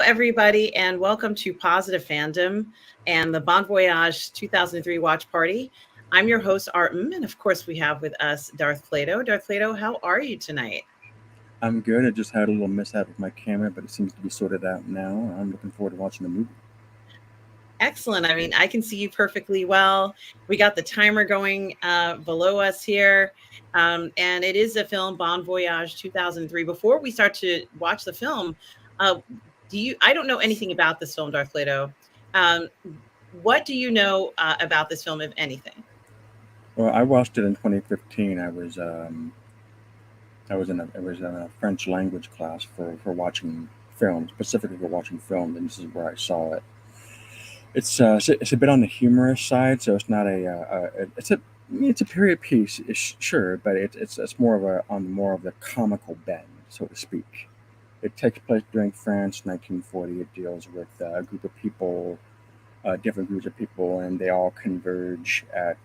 everybody, and welcome to Positive Fandom and the Bon Voyage 2003 watch party. I'm your host, Mmmm, and of course, we have with us Darth Plato. Darth Plato, how are you tonight? I'm good. I just had a little mishap with my camera, but it seems to be sorted out now. I'm looking forward to watching the movie. Excellent. I mean, I can see you perfectly well. We got the timer going below us here. And it is a film, Bon Voyage 2003. Before we start to watch the film, uh, I don't know anything about this film, Darth Plato. Um, what do you know about this film, if anything? Well, I watched it in 2015. I was in a French language class for watching film, specifically for watching film, and this is where I saw it. It's a bit on the humorous side, so it's not it's a period piece, sure, but it's more of a on more of the comical bend, so to speak. It takes place during France, 1940. It deals with a group of people, different groups of people, and they all converge at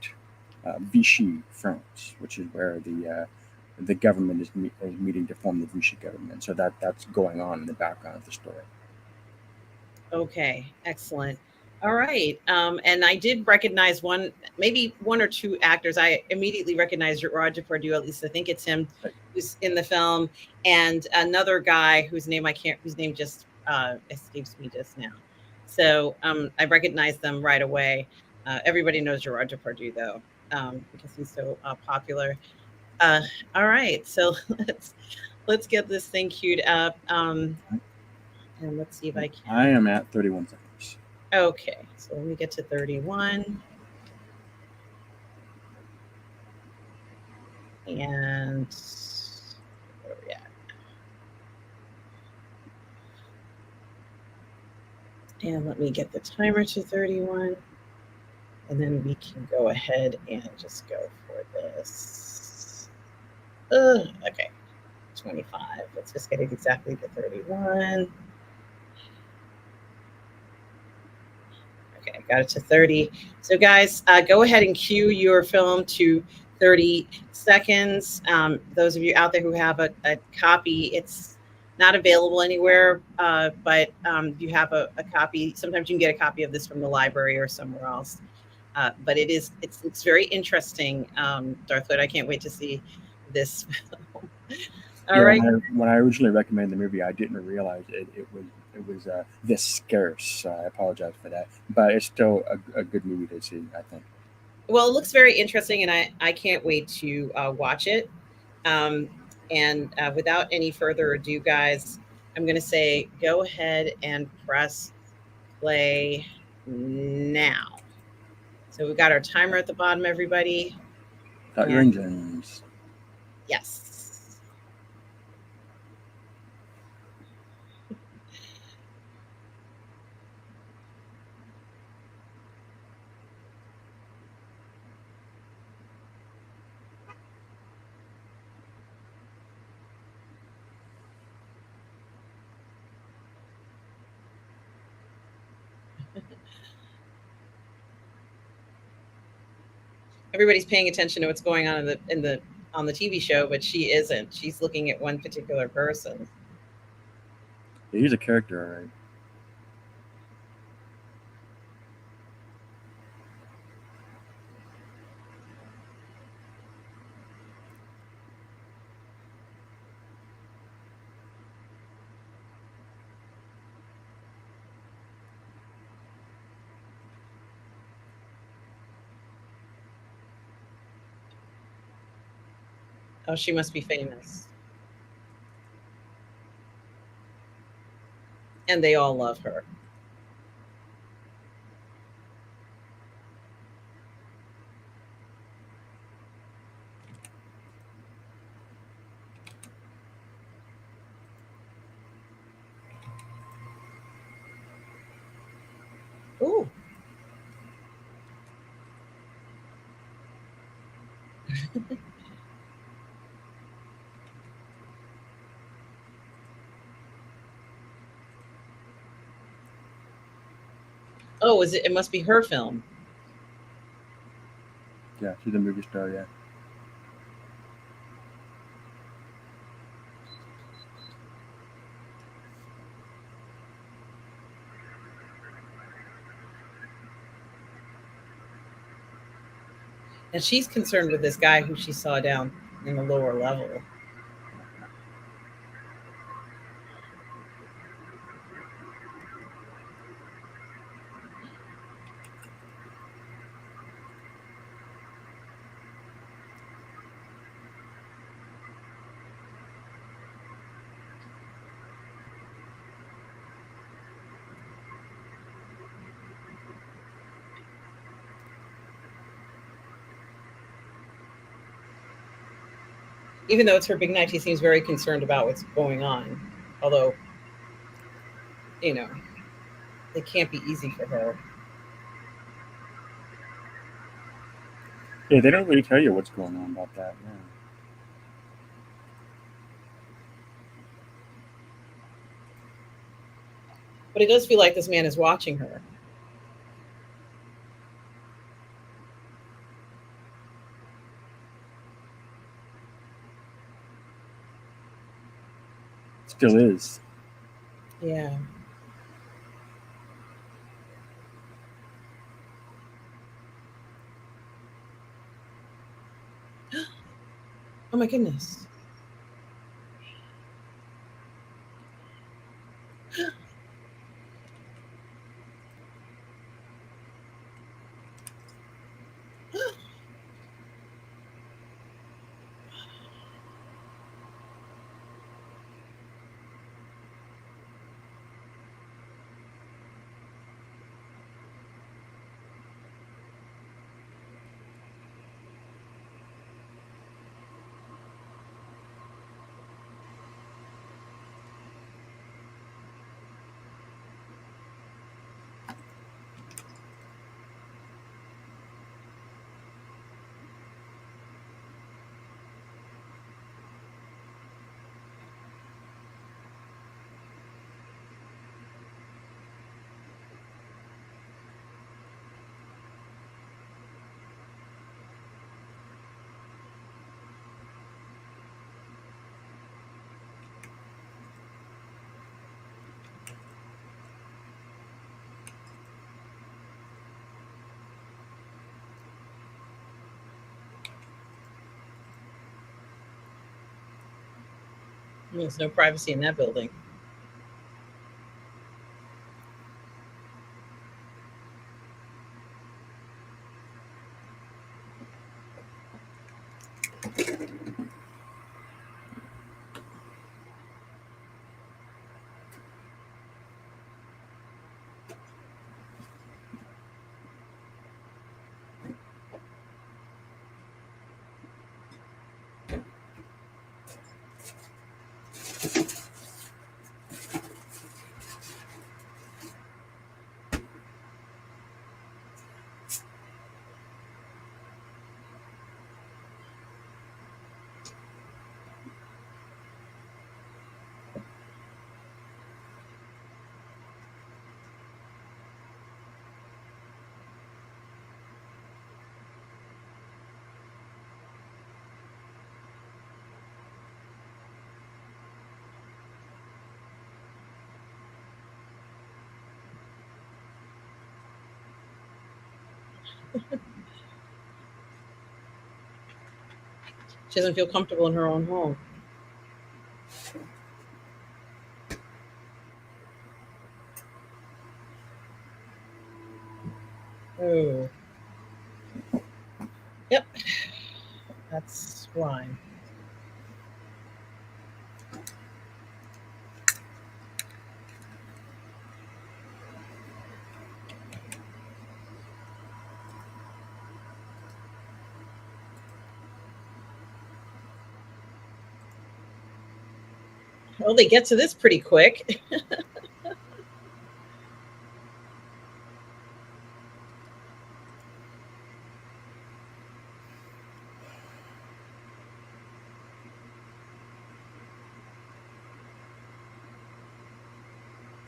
Vichy, France, which is where the government is meeting to form the Vichy government. So that's going on in the background of the story. Okay, excellent. All right. And I did recognize maybe one or two actors. I immediately recognized Roger Depardieu. At least I think it's him who's in the film, and another guy whose name just escapes me just now. So I recognized them right away. Everybody knows Gerard Depardieu though, because he's so popular. Uh, all right, so let's get this thing queued up, and let's see if I I can. am at 31 seconds. Okay, so let me get to 31. And where are we at? And let me get the timer to 31. And then we can go ahead and just go for this. Okay, 25. Let's just get it exactly to 31. Okay, I got it to 30. So, guys, go ahead and cue your film to 30 seconds. Those of you out there who have a copy, it's not available anywhere, but you have a copy. Sometimes you can get a copy of this from the library or somewhere else. But it's very interesting, Darth Vader. I can't wait to see this film. All Yeah, right. when I originally recommended the movie, I didn't realize it was this scarce. So I apologize for that, but it's still a good movie to see. I think. Well, it looks very interesting, and I can't wait to watch it. Um, and without any further ado, guys, I'm going to say go ahead and press play now. So we've got our timer at the bottom, everybody. Got your And engines. yes. Everybody's paying attention to what's going on on the TV show, but she isn't. She's looking at one particular person. Yeah, he's a character, all right. Oh, she must be famous. And they all love her. Ooh. Oh, is it? It must be her film. Yeah, she's a movie star. Yeah. And she's concerned with this guy who she saw down in the lower level. Even though it's her big night, he seems very concerned about what's going on. Although, you know, it can't be easy for her. Yeah, they don't really tell you what's going on about that. Yeah. But it does feel like this man is watching her. Still is. Yeah. Oh my goodness. There's no privacy in that building. She doesn't feel comfortable in her own home. Oh, yep. That's wine. Well, they get to this pretty quick.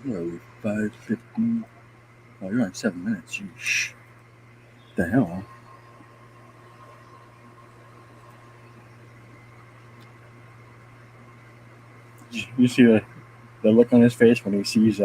Where are we? 5:50. Oh, you're on 7 minutes. Sheesh. The hell? You see the look on his face when he sees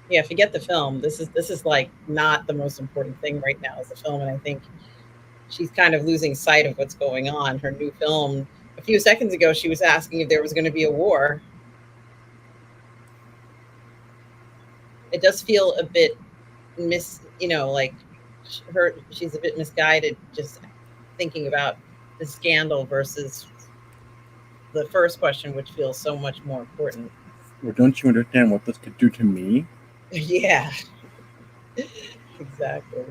Yeah, forget the film. This is like not the most important thing right now is the film, and I think she's kind of losing sight of what's going on. Her new film. A few seconds ago, she was asking if there was going to be a war. It does feel a bit like she's a bit misguided, just thinking about the scandal versus the first question, which feels so much more important. Well, don't you understand what this could do to me? Yeah, exactly.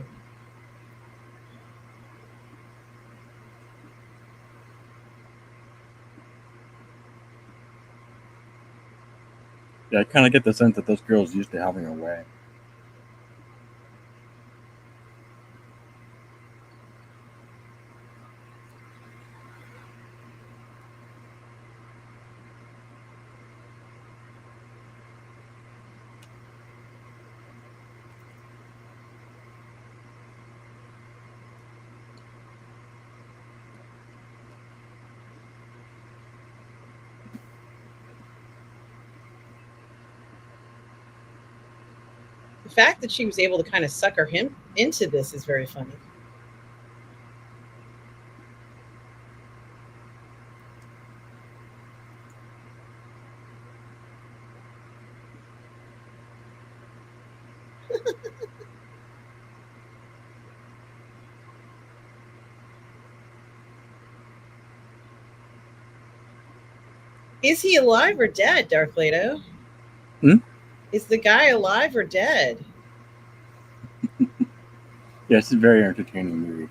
Yeah, I kind of get the sense that those girls used to having a way. The fact that she was able to kind of sucker him into this is very funny. Is he alive or dead, Darth Plato? Hmm? Is the guy alive or dead? Yeah, it's a very entertaining movie.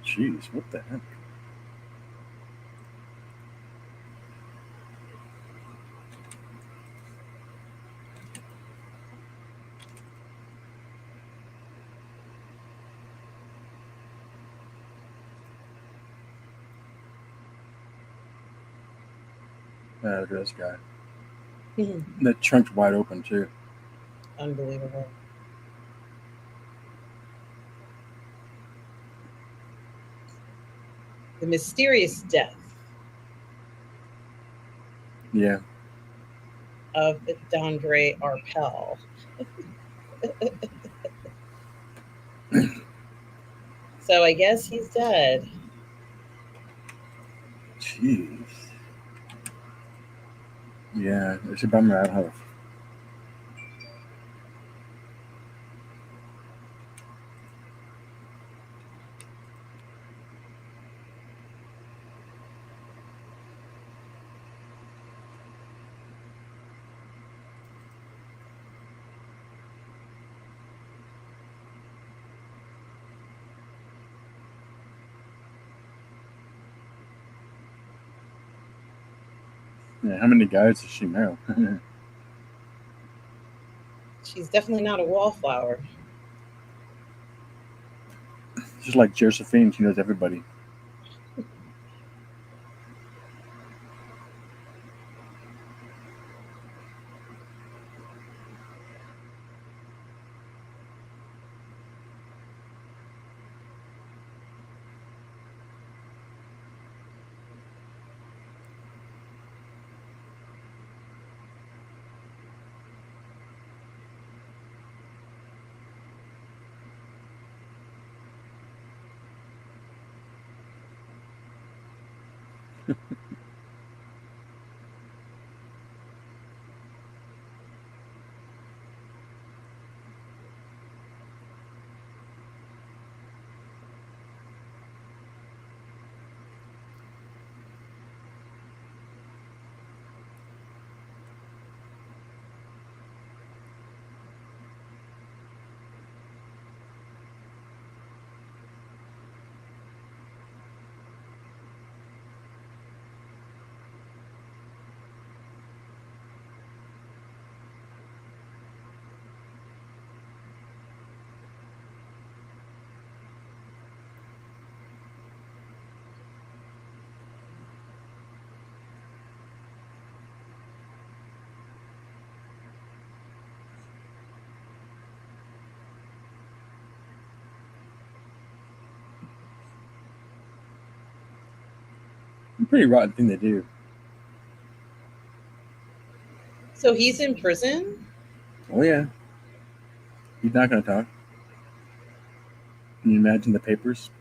Jeez, what the heck? Look at this guy. That trunk's wide open too. Unbelievable. The mysterious death Yeah. of Dondre Arpel. So I guess he's dead. Jeez. Yeah, it's a bummer. I don't have. Yeah, how many guys does she know? She's definitely not a wallflower. Just like Josephine, she knows everybody. Pretty rotten thing to do. So he's in prison? Oh yeah, he's not going to talk. Can you imagine the papers?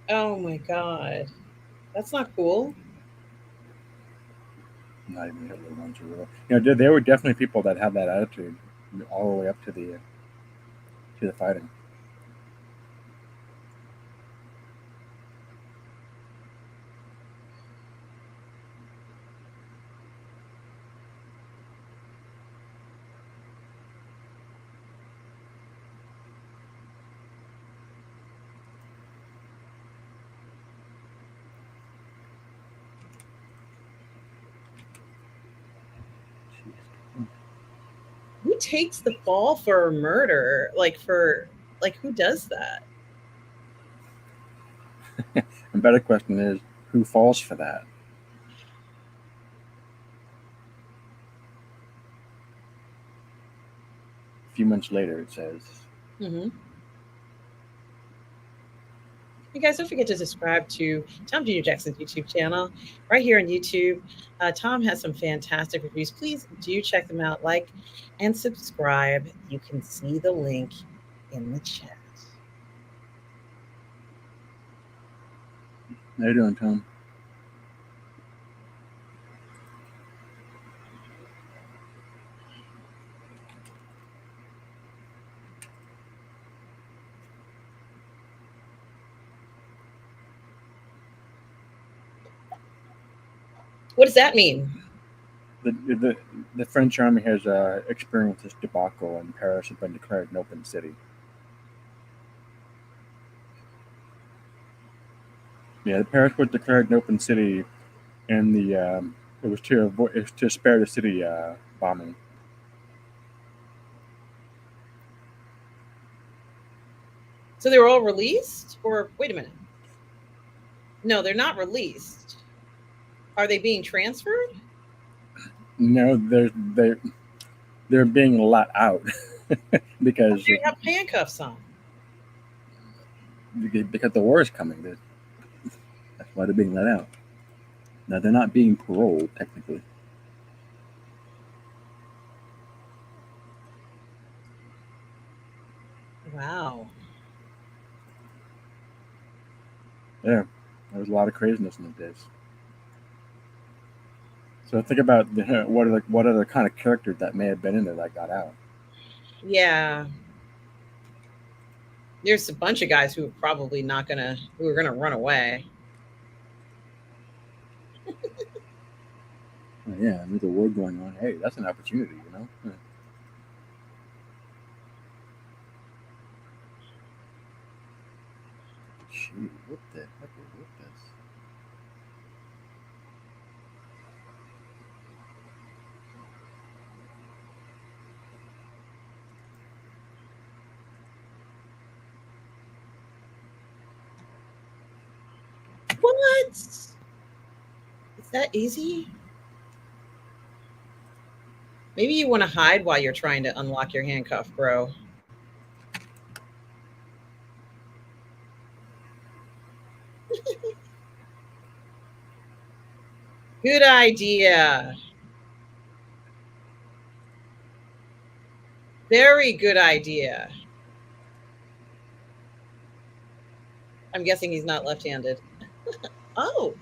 Oh my God. That's not cool. Not even Hitler ones are real. There were definitely people that had that attitude all the way up to the fighting. Who takes the fall for a murder? Like who does that? And better question is, who falls for that? A few months later, it says, Mm-hmm. You guys don't forget to subscribe to Tom Jr. Jackson's YouTube channel right here on YouTube. Tom has some fantastic reviews. Please do check them out, like and subscribe. You can see the link in the chat. "How you doing, Tom?" What does that mean? The French army has experienced this debacle, and Paris has been declared an open city. Yeah, Paris was declared an open city, and it was to spare the city bombing. So they were all released? Or wait a minute. No, they're not released. Are they being transferred? No, they're being let out because They have handcuffs on. the war is coming. That's why they're being let out. Now they're not being paroled technically. Wow. Yeah, there was a lot of craziness in the days. So think about what other kind of characters that may have been in there that got out. Yeah. There's a bunch of guys who are probably who are gonna run away. Yeah, with the war going on, hey, that's an opportunity, you know. Shoot, what the heck is with this? What? Is that easy? Maybe you want to hide while you're trying to unlock your handcuff, bro. Good idea. Very good idea. I'm guessing he's not left-handed. Oh.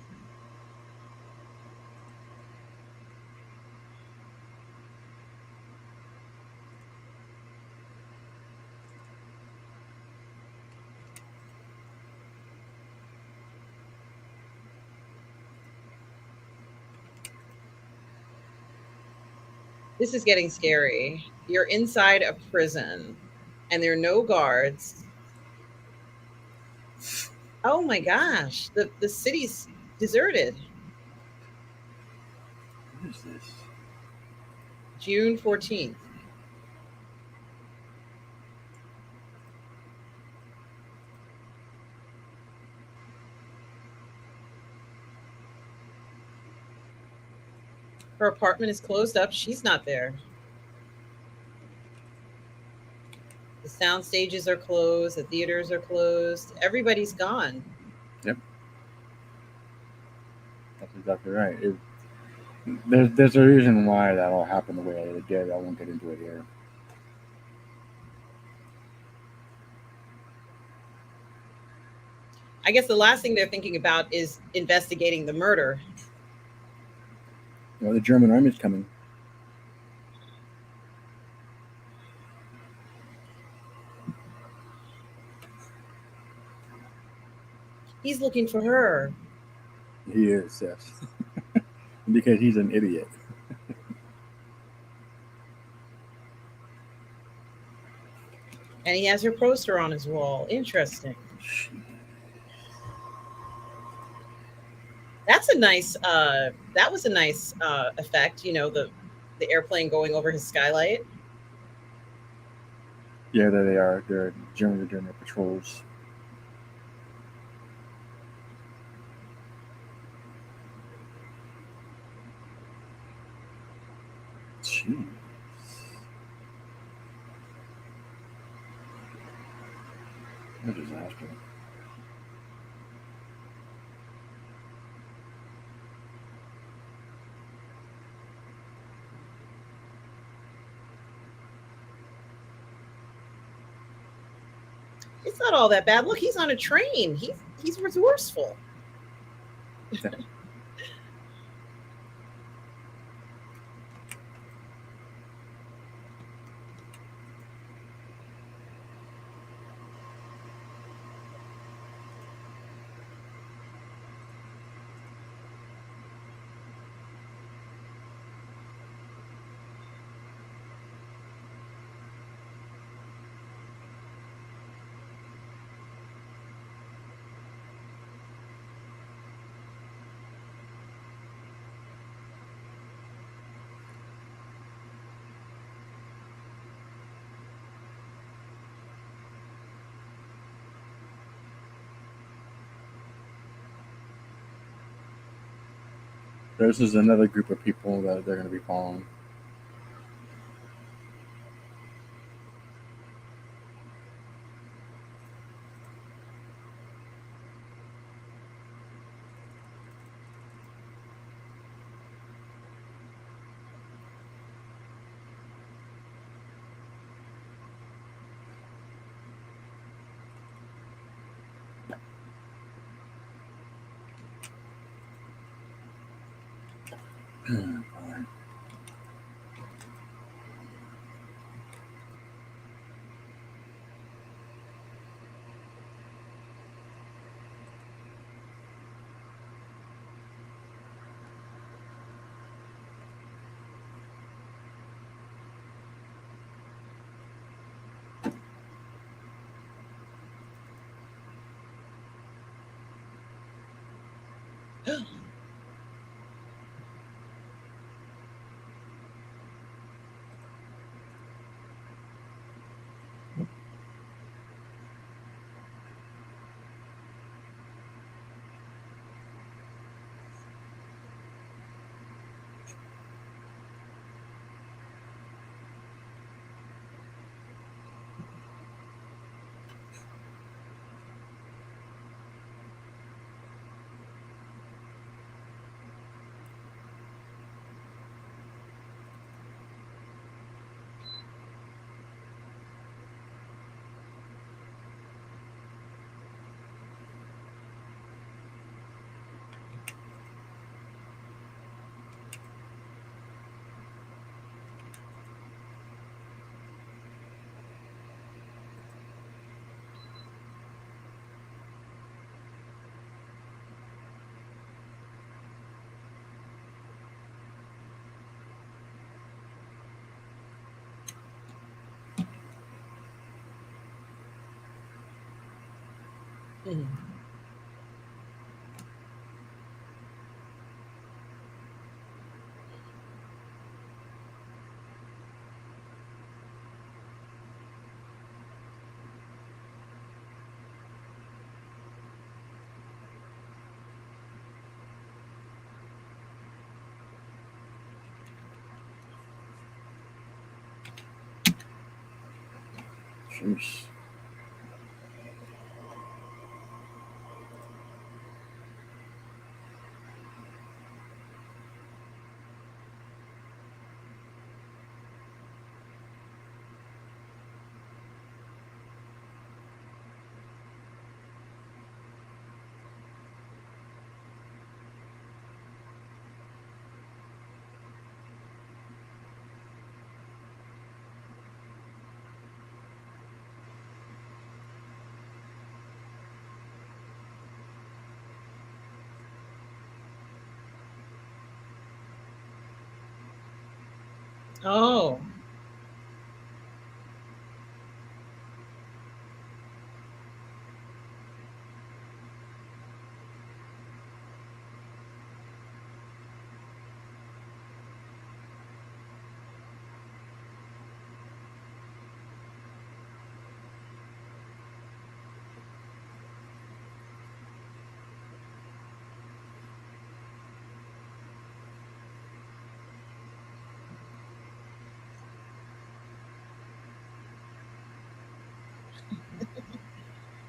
This is getting scary. You're inside a prison and there are no guards. Oh my gosh. The city's deserted. What is this? June 14th. Her apartment is closed up. She's not there. The sound stages are closed. The theaters are closed. Everybody's gone. Yep. That's exactly right. There's a reason why that all happened the way it did. I won't get into it here. I guess the last thing they're thinking about is investigating the murder. The German army's coming. He's looking for her. He is, yes, because he's an idiot. And he has her poster on his wall. Interesting. That's a nice that was a nice effect, the airplane going over his skylight. Yeah, there they are. They're generally doing their patrols. Jeez. What a disaster. It's not all that bad. Look, he's on a train. He's resourceful. This is another group of people that they're going to be following. Mhm. Jeez. Oh,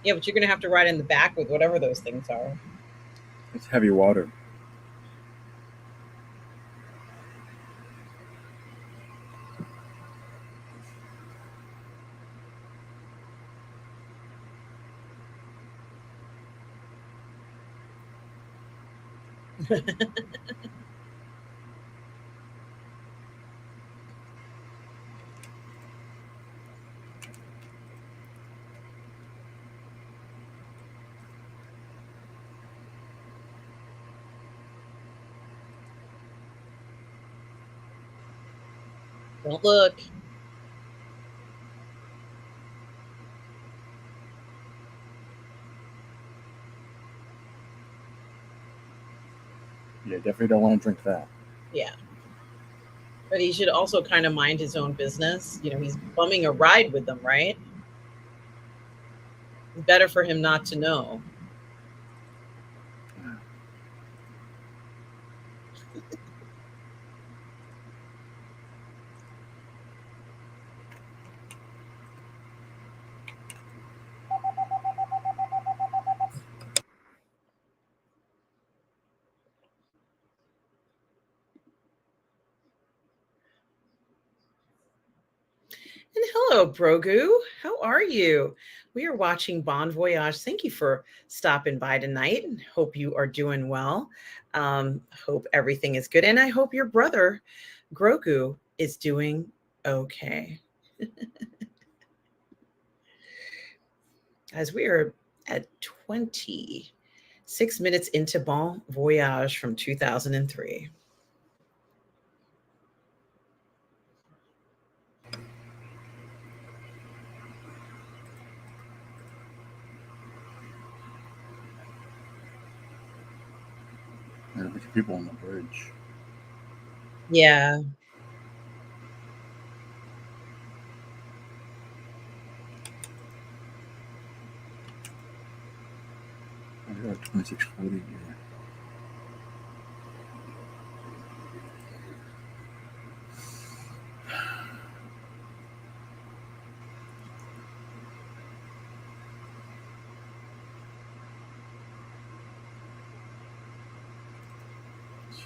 yeah, but you're gonna have to ride in the back with whatever those things are. It's heavy water. Don't look. Yeah, definitely don't want to drink that. Yeah, but he should also kind of mind his own business. You know, he's bumming a ride with them, right? It's better for him not to know. And hello, Brogu. How are you? We are watching Bon Voyage. Thank you for stopping by tonight. And hope you are doing well. Hope everything is good. And I hope your brother, Grogu, is doing okay. As we are at 26 minutes into Bon Voyage from 2003. There's a bunch of people on the bridge. Yeah. I got 2640 here.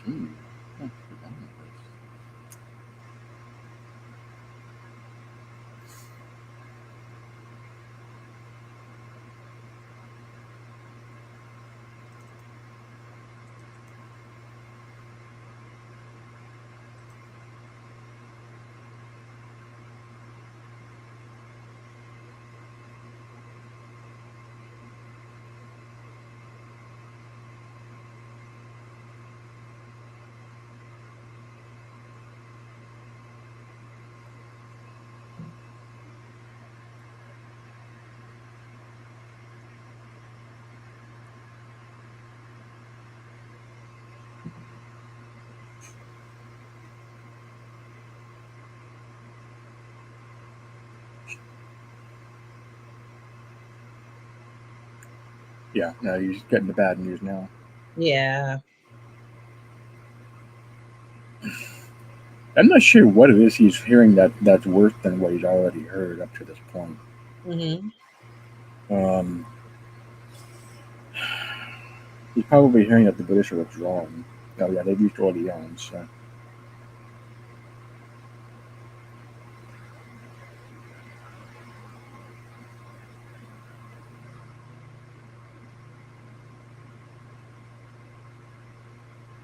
Gee. Oh, forgot about this. Yeah, no, you're getting the bad news now. Yeah. I'm not sure what it is he's hearing that's worse than what he's already heard up to this point. Hmm. Um, he's probably hearing that the British are withdrawing. Oh yeah, they've used Orleans. So.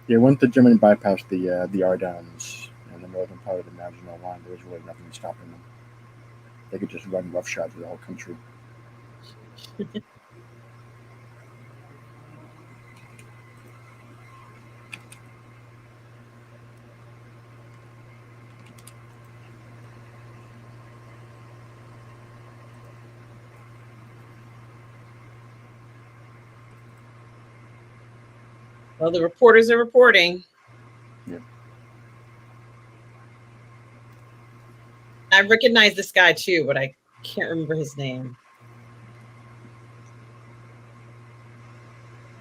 Yeah, once the German bypassed the Ardennes and the northern part of the Maginot Line, there was really nothing stopping them. They could just run roughshod through the whole country. Well, the reporters are reporting. Yep. I recognize this guy too, but I can't remember his name.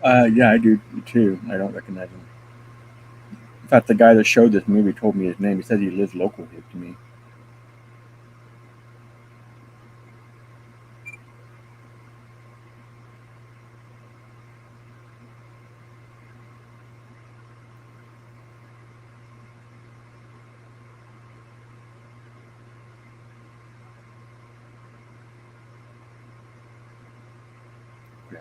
Yeah, I do too. I don't recognize him. In fact, the guy that showed this movie told me his name. He said he lives local here to me. Yeah.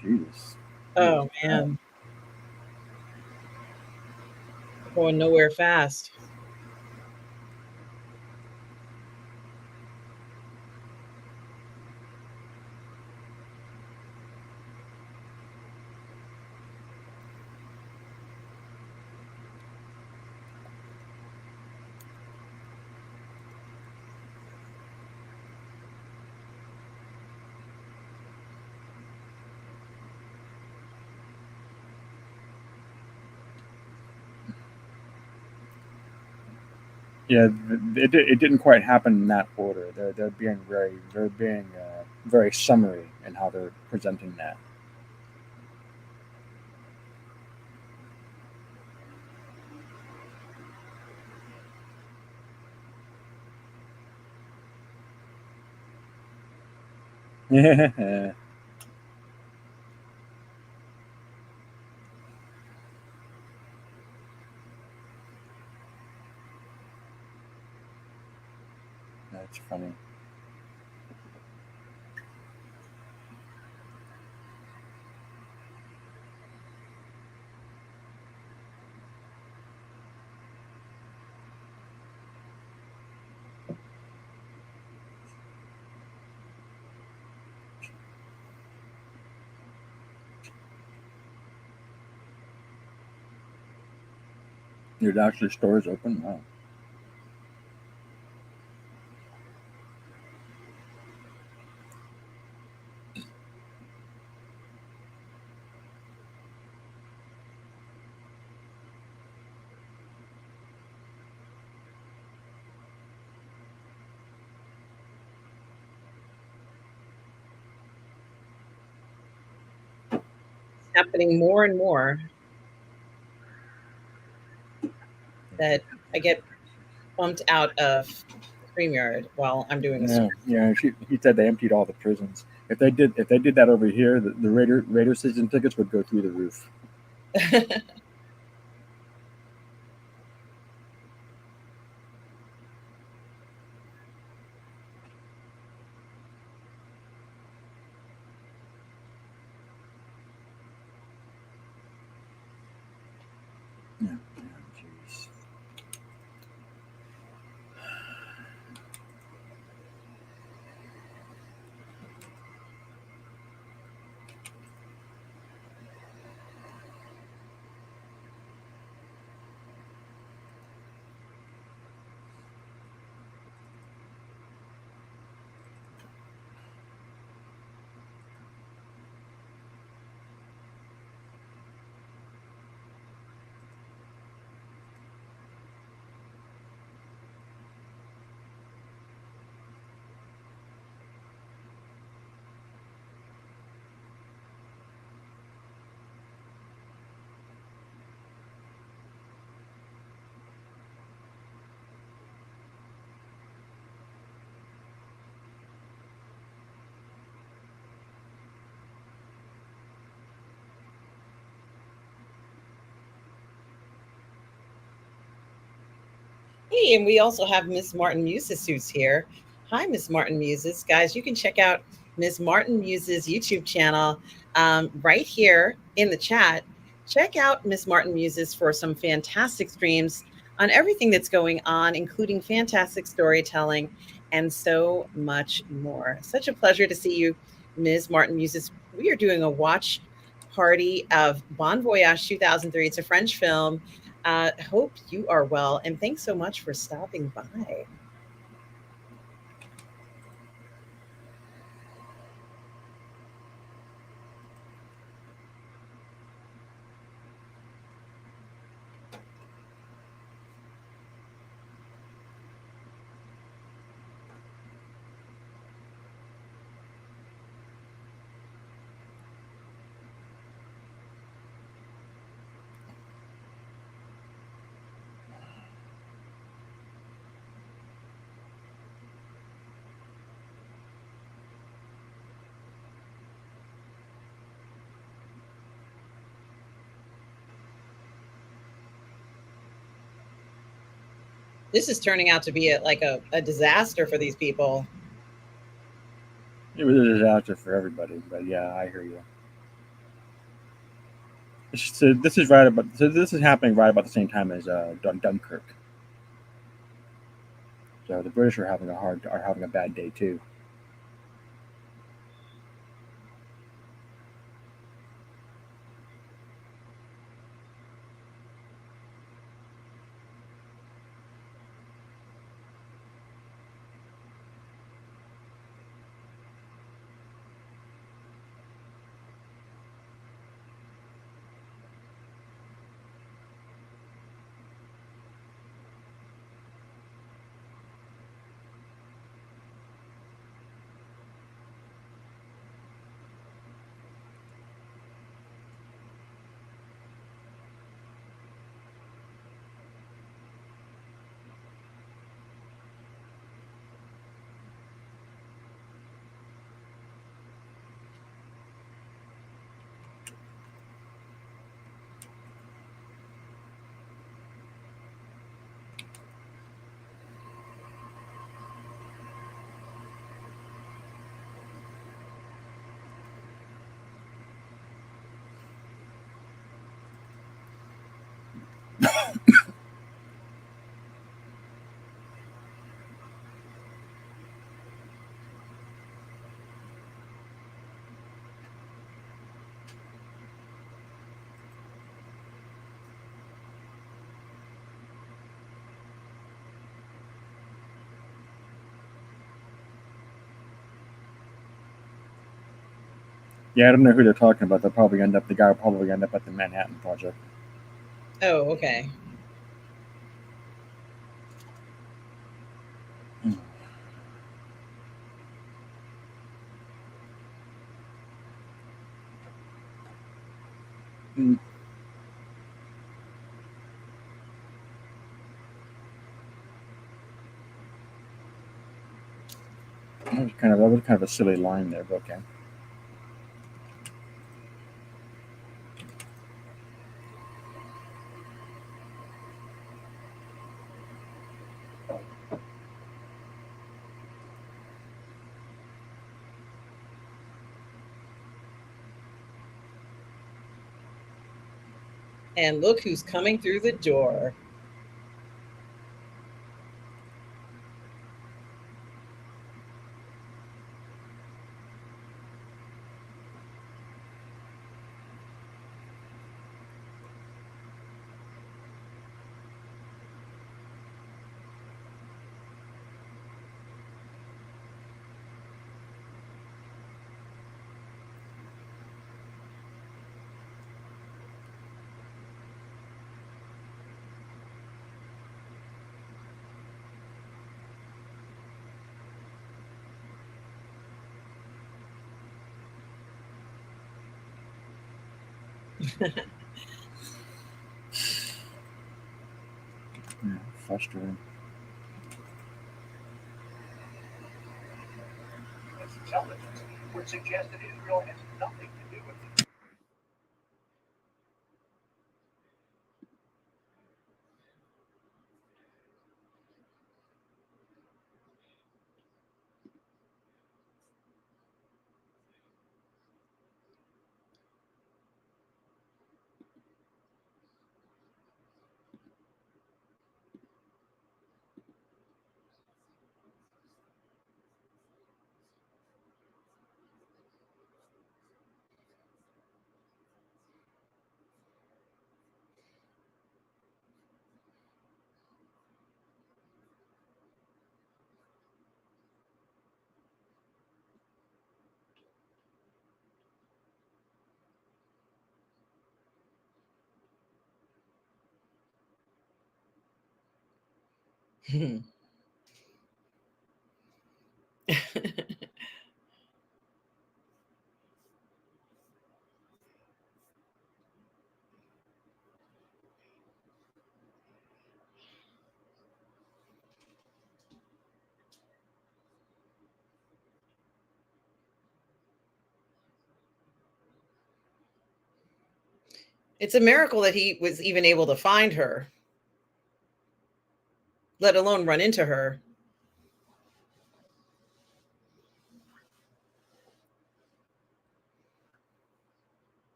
Jesus. Holy Oh crap. man, going nowhere fast. Yeah, it didn't quite happen in that order. They're being very summary in how they're presenting that. Yeah, that's funny. There's actually stores open. Wow. It's happening more and more that I get bumped out of StreamYard while I'm doing a Yeah, stream. yeah. He said they emptied all the prisons. If they did that over here, the Raider season tickets would go through the roof. Yeah, yeah, jeez. Hey, and we also have Miss Martin Muses who's here. Hi, Miss Martin Muses. Guys, you can check out Miss Martin Muses YouTube channel right here in the chat. Check out Miss Martin Muses for some fantastic streams on everything that's going on, including fantastic storytelling and so much more. Such a pleasure to see you, Ms. Martin Muses. We are doing a watch party of Bon Voyage 2003. It's a French film. Hope you are well, and thanks so much for stopping by. This is turning out to be a disaster for these people. It was a disaster for everybody, but yeah, I hear you. So this is right about. So this is happening right about the same time as Dunkirk. So the British are having a bad day too. Yeah, I don't know who they're talking about. They'll probably end up. The guy will probably end up at the Manhattan Project. Oh, okay. Mm. That was kind of a silly line there, but okay. And look who's coming through the door. Yeah, frustrating. Intelligence would suggest that Israel has nothing to do with it. It's a miracle that he was even able to find her. let alone run into her.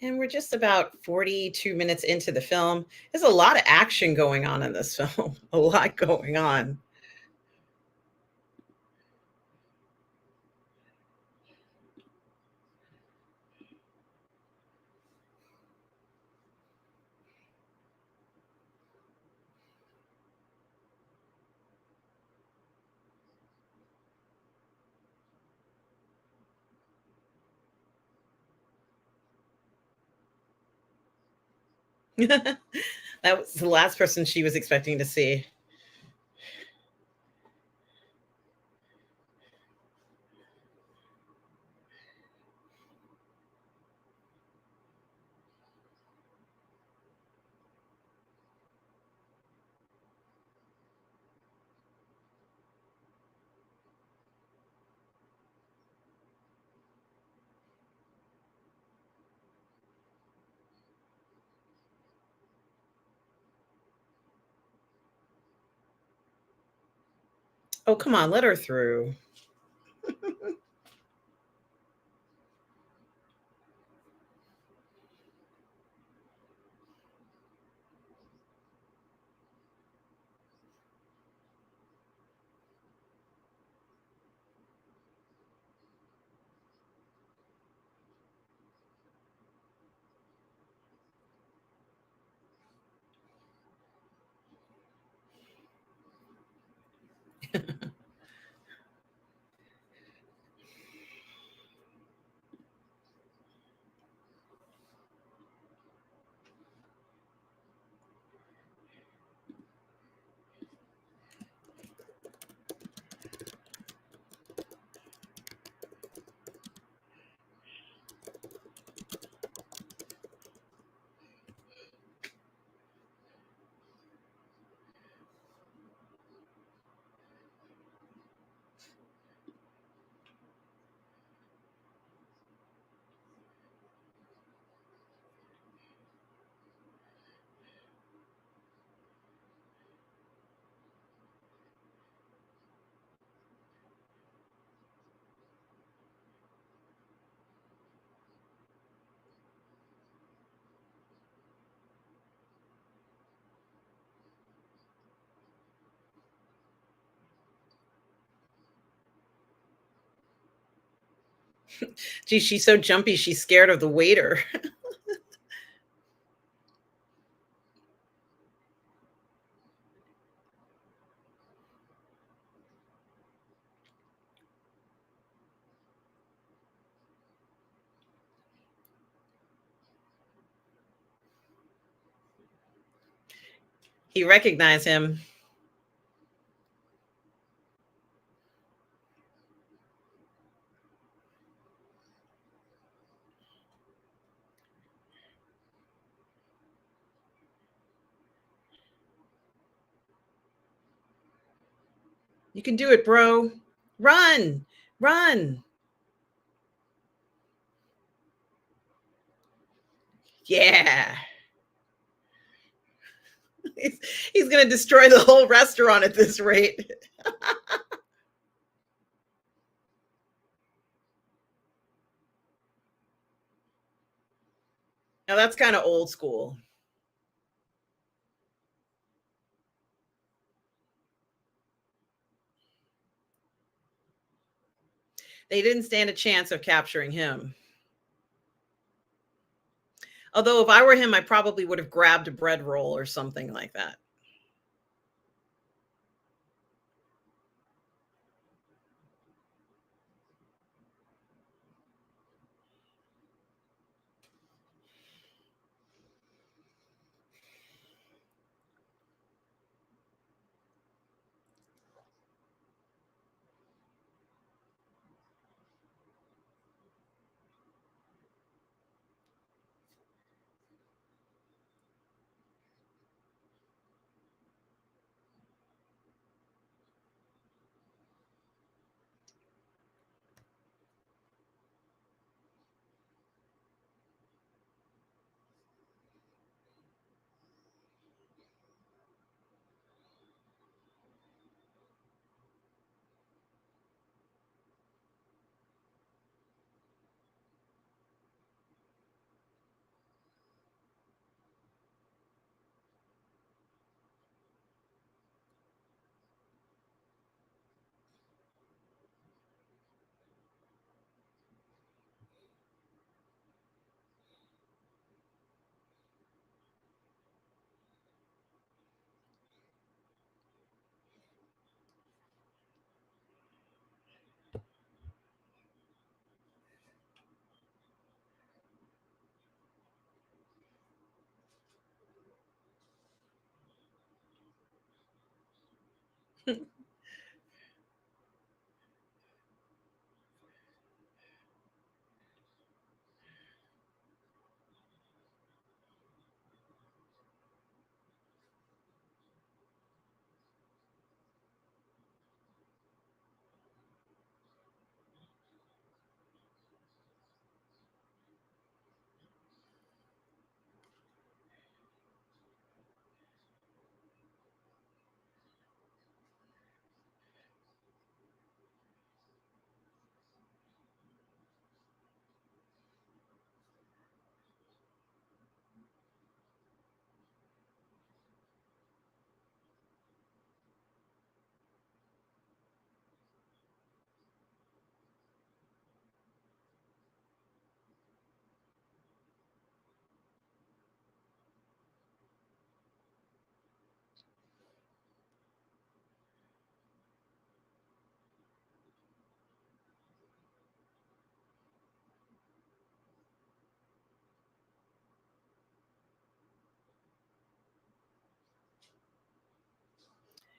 And we're just about 42 minutes into the film. There's a lot of action going on in this film, a lot going on. That was the last person she was expecting to see. Oh, come on, let her through. Gee, she's so jumpy, she's scared of the waiter. He recognized him. You can do it, bro. Run, run. Yeah. He's, he's going to destroy the whole restaurant at this rate. Now that's kind of old school. They didn't stand a chance of capturing him. Although if I were him, I probably would have grabbed a bread roll or something like that.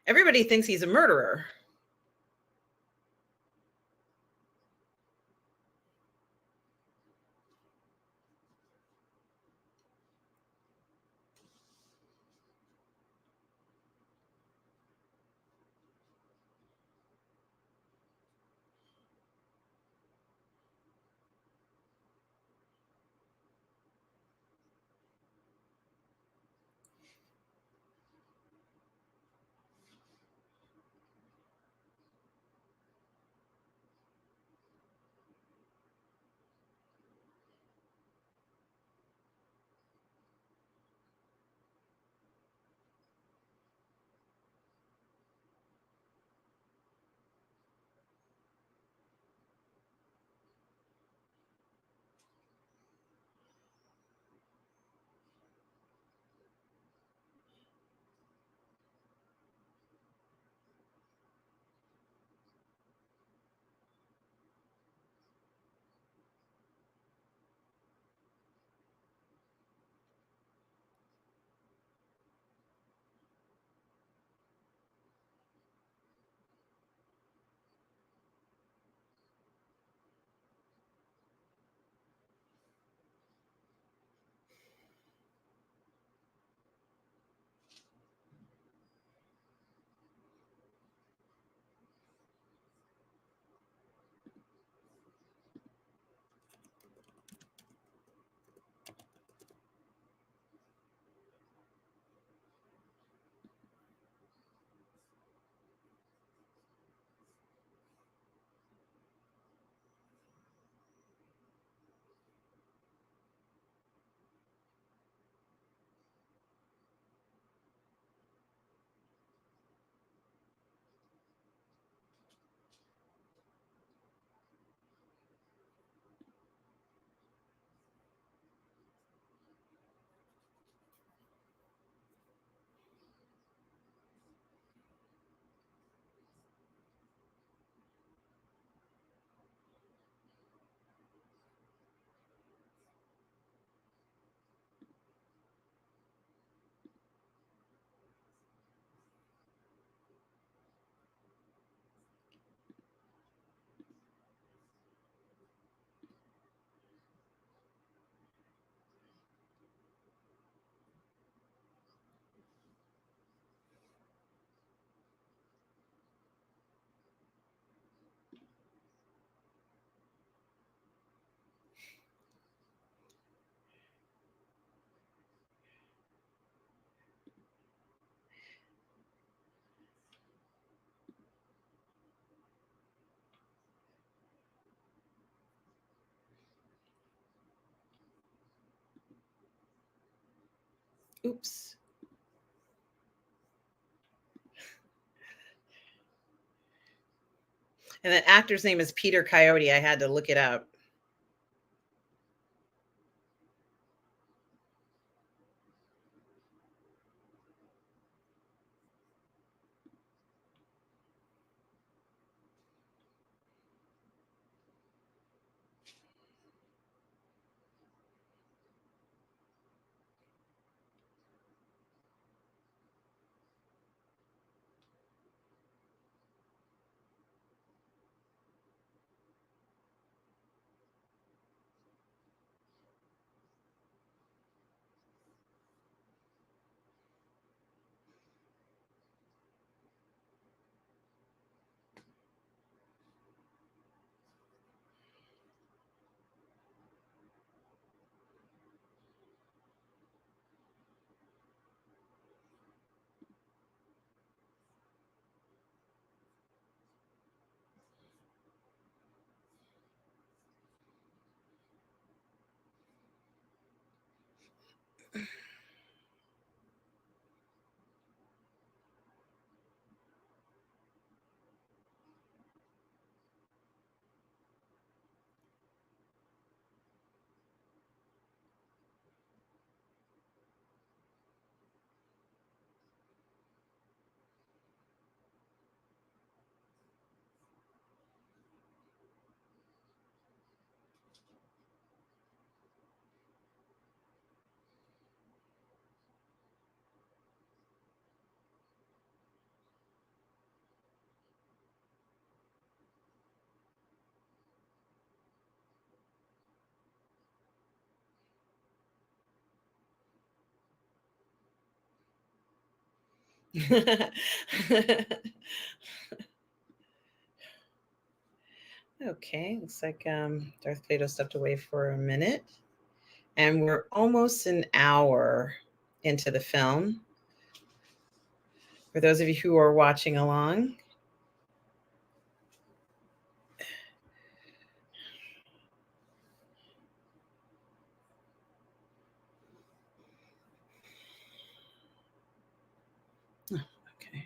Everybody thinks he's a murderer. Oops. And the actor's name is Peter Coyote. I had to look it up. Okay, looks like Darth Plato stepped away for a minute, and we're almost an hour into the film. For those of you who are watching along, oh, okay.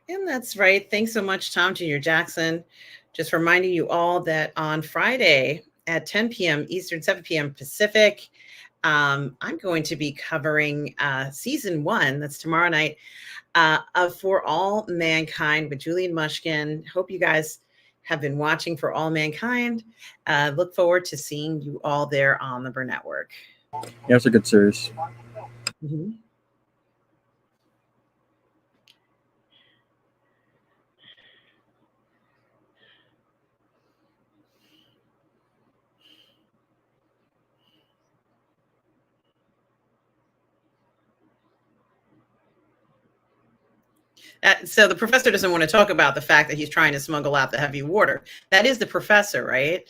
And that's right. Thanks so much, Tom Jr. Jackson. Just reminding you all that on Friday at 10 p.m. Eastern, 7 p.m. Pacific, I'm going to be covering season 1. That's tomorrow night of For All Mankind with Julian Mushkin. Hope you guys have been watching For All Mankind. Look forward to seeing you all there on the Burnettwork. Yeah, it's a good series. Mm-hmm. So the professor doesn't want to talk about the fact that he's trying to smuggle out the heavy water. That is the professor, right?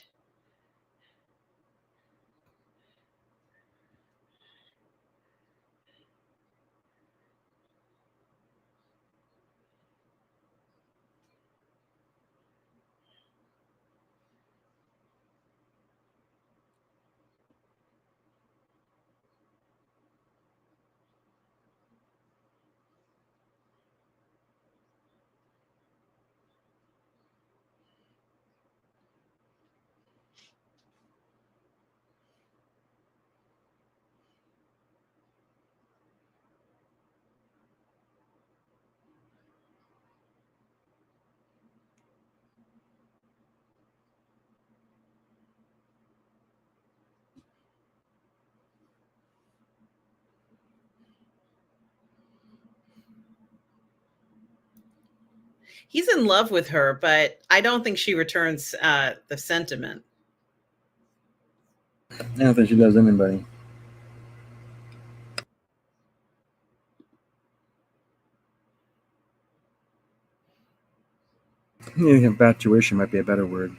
He's in love with her, but I don't think she returns the sentiment. I don't think she loves anybody. I think infatuation might be a better word.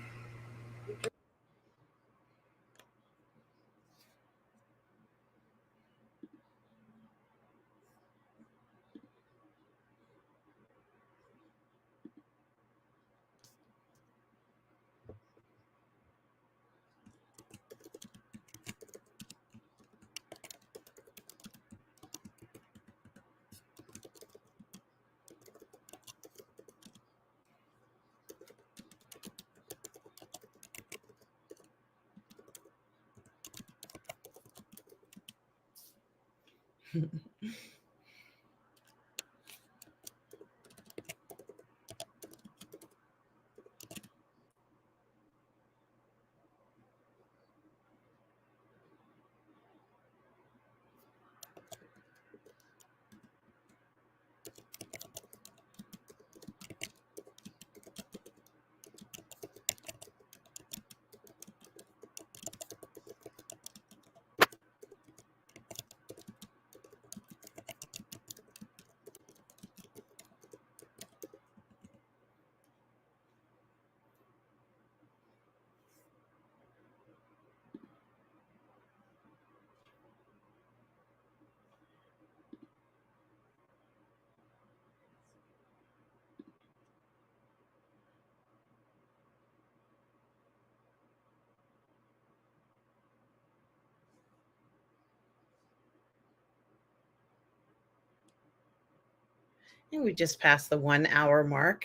I think we just passed the 1 hour mark.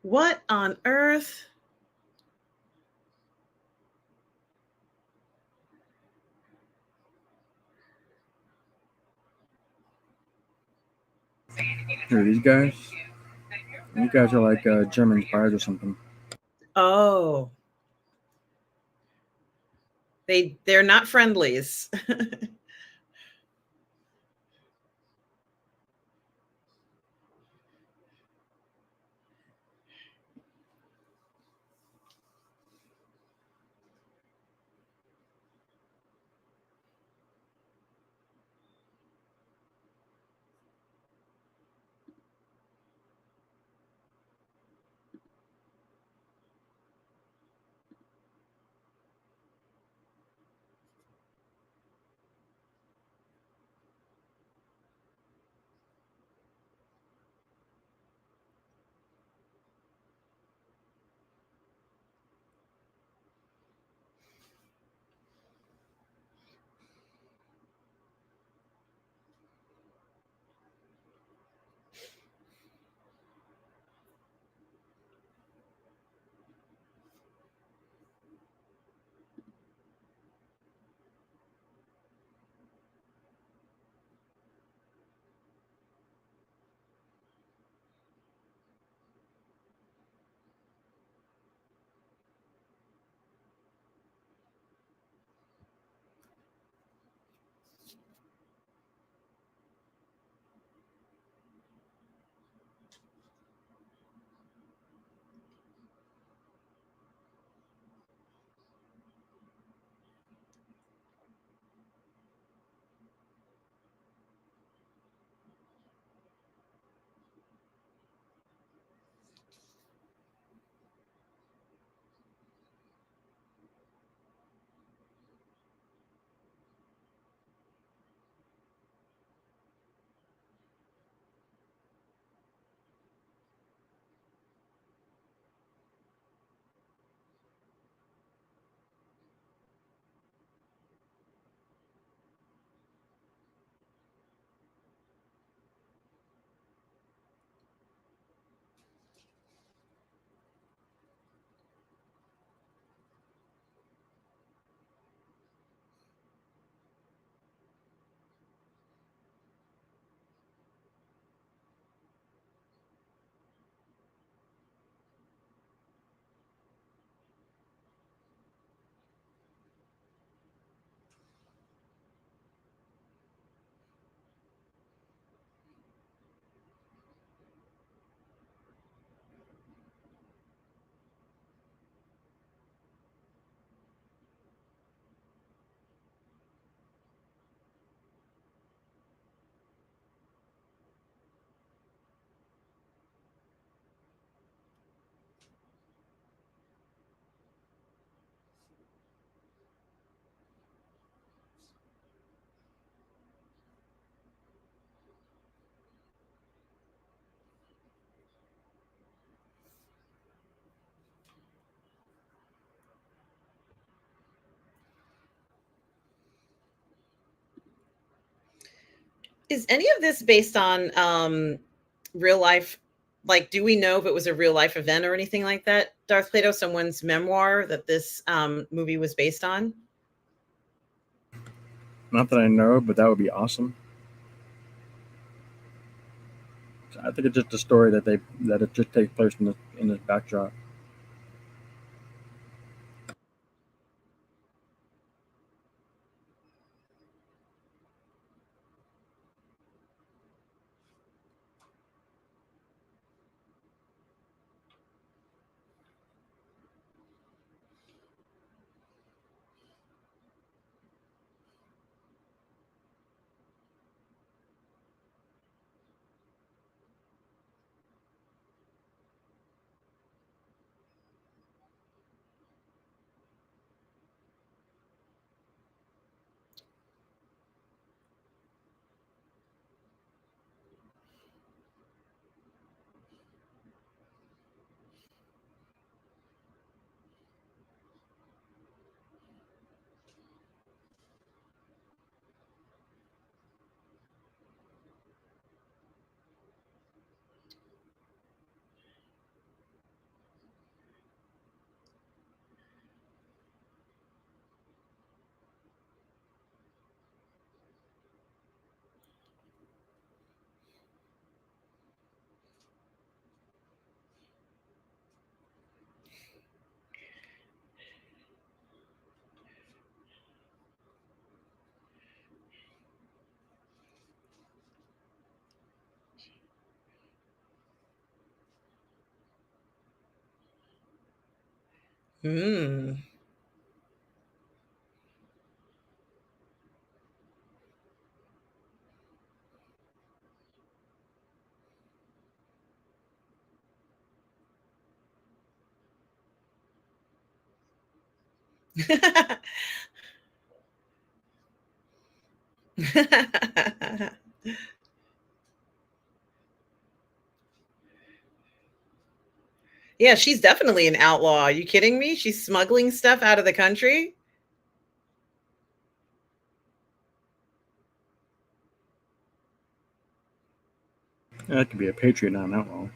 What on earth? Who are these guys? You guys are like German spies or something. Oh. They're not friendlies. Is any of this based on real life? Like, do we know if it was a real life event or anything like that? Darth Plato, someone's memoir that this movie was based on? Not that I know, but that would be awesome. I think it's just a story that it just takes place in this backdrop. Mm. Yeah, she's definitely an outlaw. Are you kidding me? She's smuggling stuff out of the country. That could be a patriot, not an outlaw.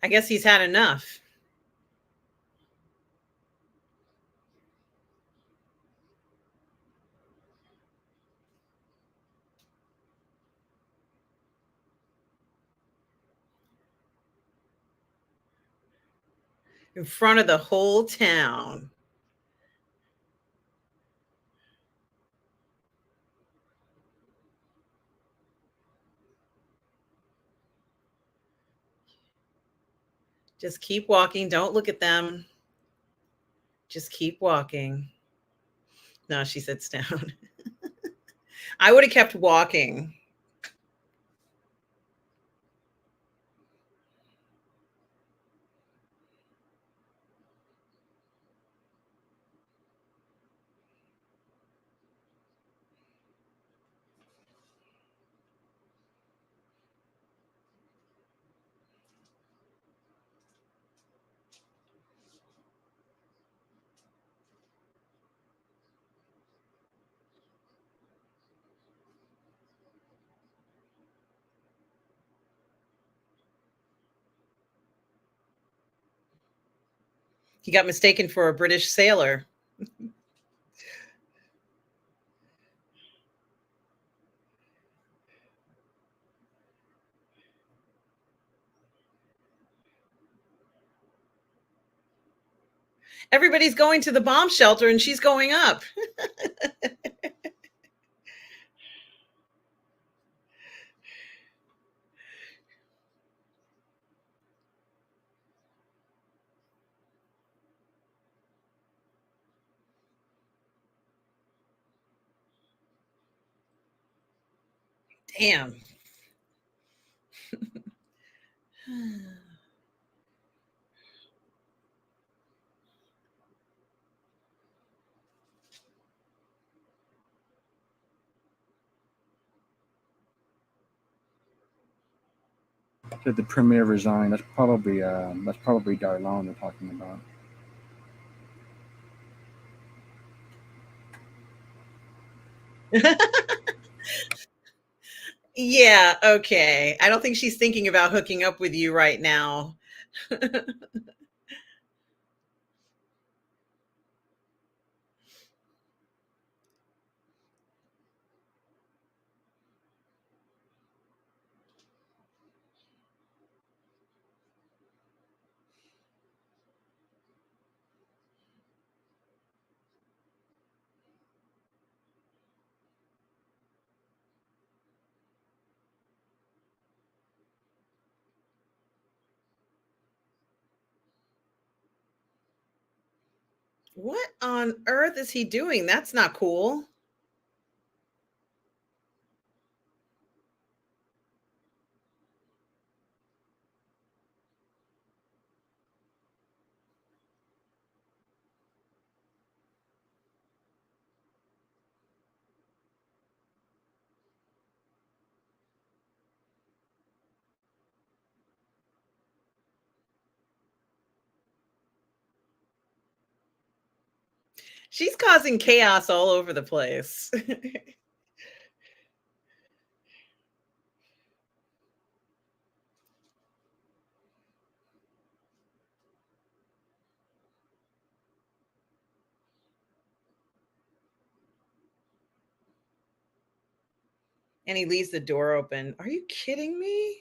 I guess he's had enough. In front of the whole town. Just keep walking. Don't look at them. Just keep walking. No, she sits down. I would have kept walking. He got mistaken for a British sailor. Everybody's going to the bomb shelter and she's going up. Damn. Said the premier resigned. That's probably Darlon they're talking about. Yeah, okay. I don't think she's thinking about hooking up with you right now. What on earth is he doing? That's not cool. She's causing chaos all over the place. And he leaves the door open. Are you kidding me?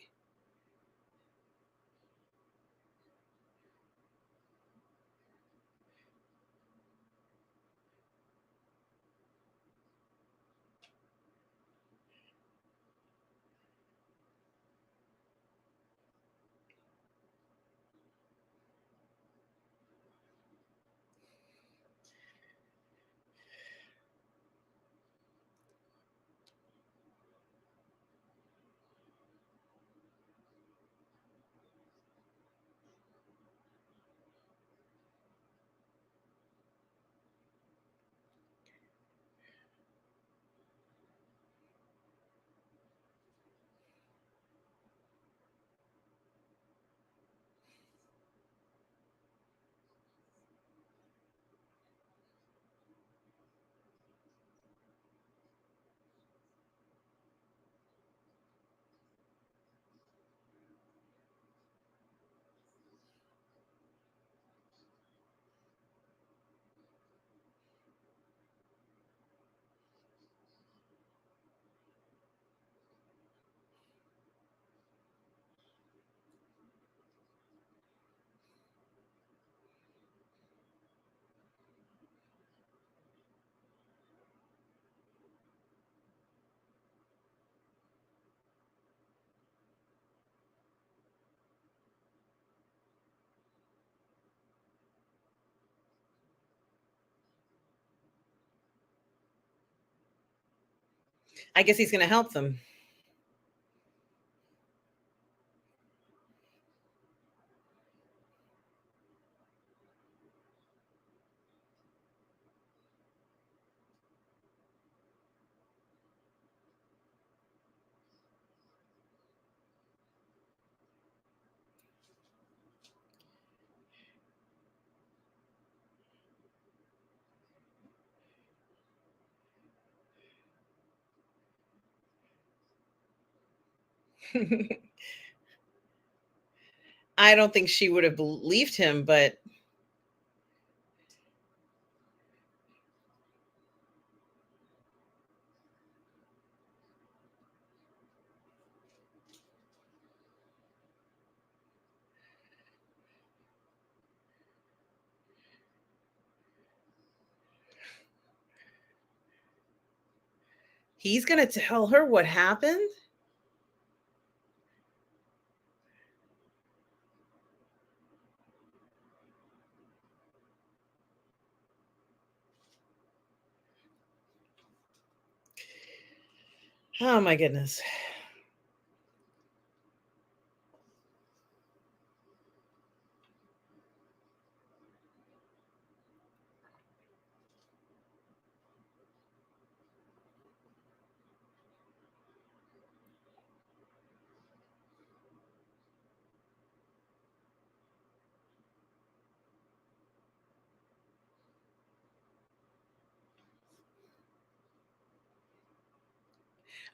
I guess he's going to help them. I don't think she would have believed him, but he's going to tell her what happened. Oh my goodness.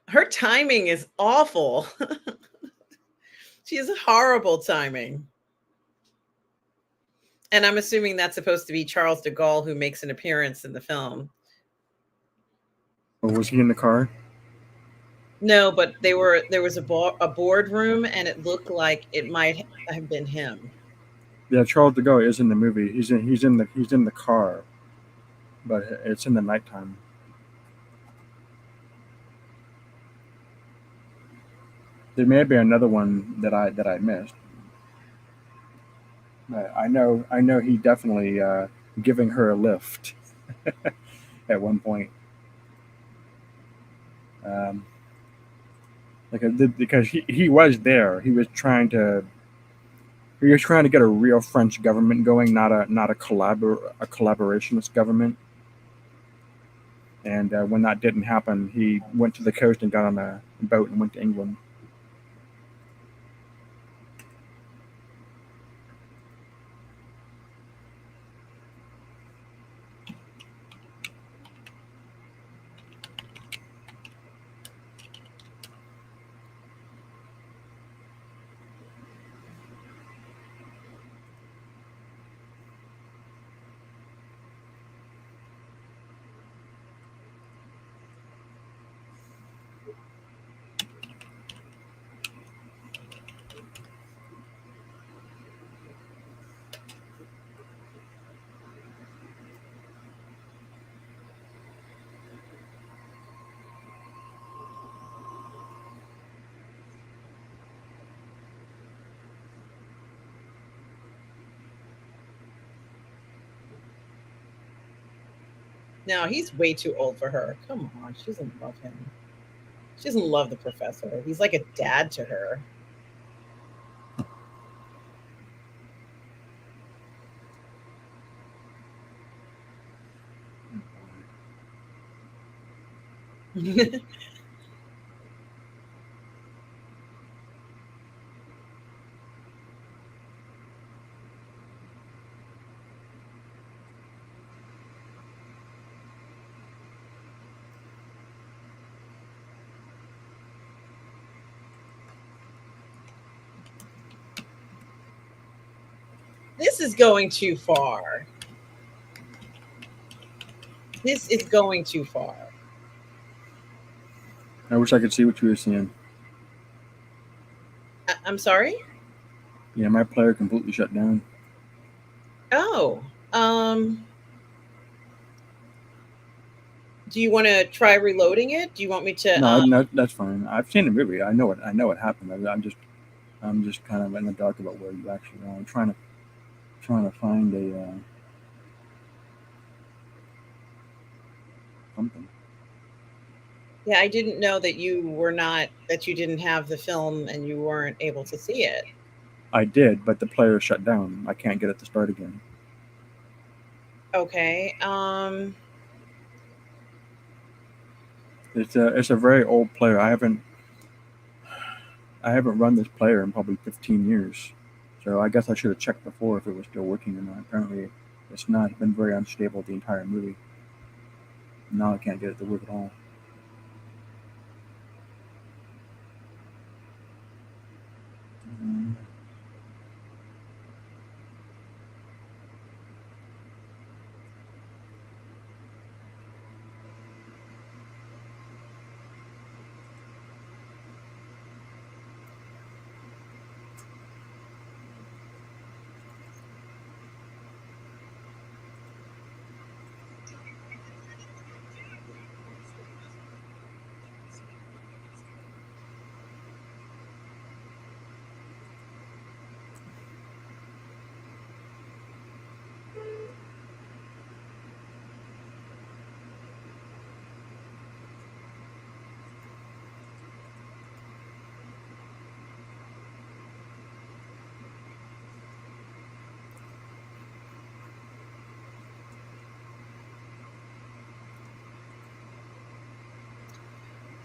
Her timing is awful. She has horrible timing. And I'm assuming that's supposed to be Charles de Gaulle, who makes an appearance in the film. Or was he in the car? No, but there was a boardroom, and it looked like it might have been him. Yeah, Charles de Gaulle is in the movie. He's in the car, but it's in the nighttime. There may be another one that I missed. But I know he definitely giving her a lift at one point. Um, because he was there. He was trying to get a real French government going, not a collaborationist government. And when that didn't happen, he went to the coast and got on a boat and went to England. No, he's way too old for her. Come on, she doesn't love him. She doesn't love the professor. He's like a dad to her. This is going too far. This is going too far. I wish I could see what you were seeing. I'm sorry? Yeah, my player completely shut down. Oh, do you want to try reloading it? Do you want me to? No, that's fine. I've seen the movie. I know what happened. I'm just kind of in the dark about where you actually are. I'm trying to find a something. Yeah, I didn't know that you didn't have the film and you weren't able to see it. I did, but the player shut down. I can't get it to start again. Okay. It's a very old player. I haven't run this player in probably 15 years. So I guess I should have checked before if it was still working or not. Apparently, it's not. It's been very unstable the entire movie. Now I can't get it to work at all.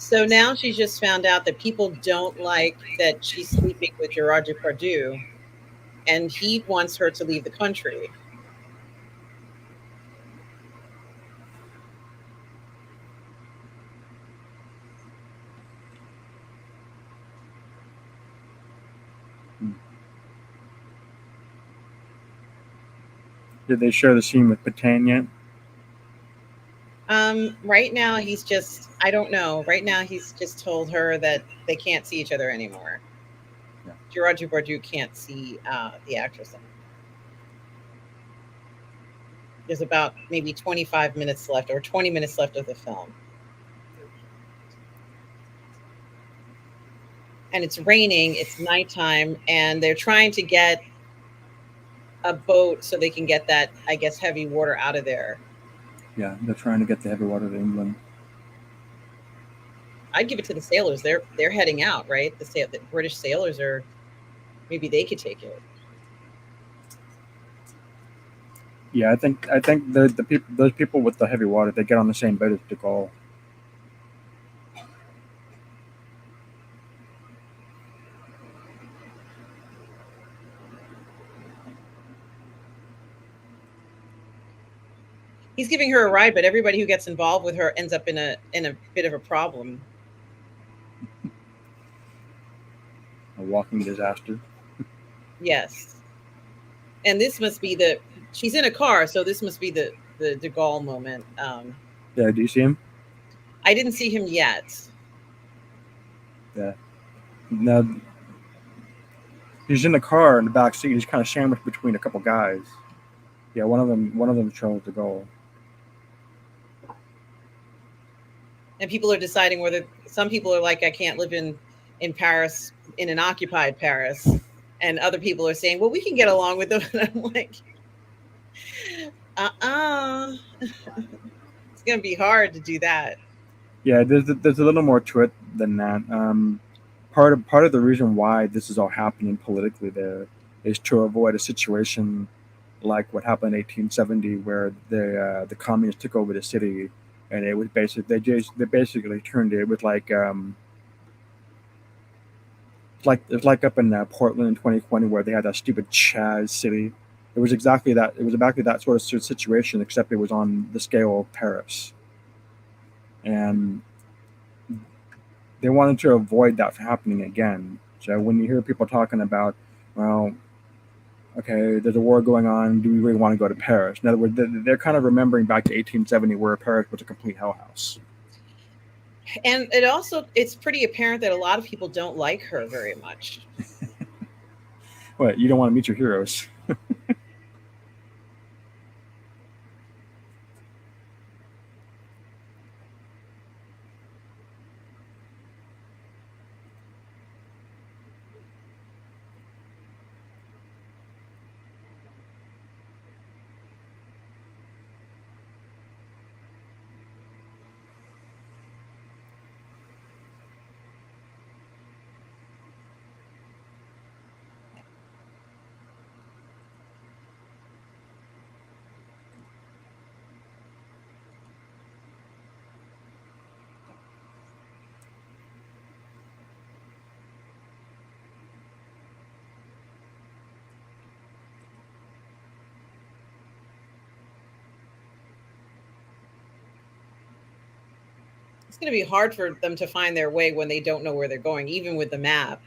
So now she's just found out that people don't like that she's sleeping with Gerard Depardieu, and he wants her to leave the country. Did they share the scene with Patan yet? Right now I don't know. Right now he's just told her that they can't see each other anymore. Yeah. Gerard Depardieu can't see the actress anymore. There's about maybe 25 minutes left or 20 minutes left of the film. And it's raining, it's nighttime, and they're trying to get a boat so they can get that, I guess, heavy water out of there. Yeah, they're trying to get the heavy water to England. I'd give it to the sailors. They're heading out, right? The British sailors are, maybe they could take it. Yeah, I think the people, those people with the heavy water, they get on the same boat as De Gaulle. He's giving her a ride, but everybody who gets involved with her ends up in a bit of a problem. A walking disaster. Yes. And this must be she's in a car, so this must be the De Gaulle moment. Yeah, do you see him? I didn't see him yet. Yeah. Now he's in the car in the back seat. He's kind of sandwiched between a couple guys. Yeah, one of them is Charles de Gaulle. And people are deciding whether, some people are like, I can't live in Paris, in an occupied Paris, and other people are saying, well, we can get along with them. And I'm like, It's going to be hard to do that. Yeah, there's a little more to it than that. Part of the reason why this is all happening politically there is to avoid a situation like what happened in 1870, where the communists took over the city, and it was basically they basically turned it with it's like up in Portland in 2020 where they had that stupid Chaz city. It was exactly that. It was exactly that sort of situation, except it was on the scale of Paris, and they wanted to avoid that from happening again. So when you hear people talking about, well, okay, there's a war going on, do we really want to go to Paris? In other words, they're kind of remembering back to 1870 where Paris was a complete hellhouse. And it's pretty apparent that a lot of people don't like her very much. What, you don't want to meet your heroes? It's going to be hard for them to find their way when they don't know where they're going, even with the map.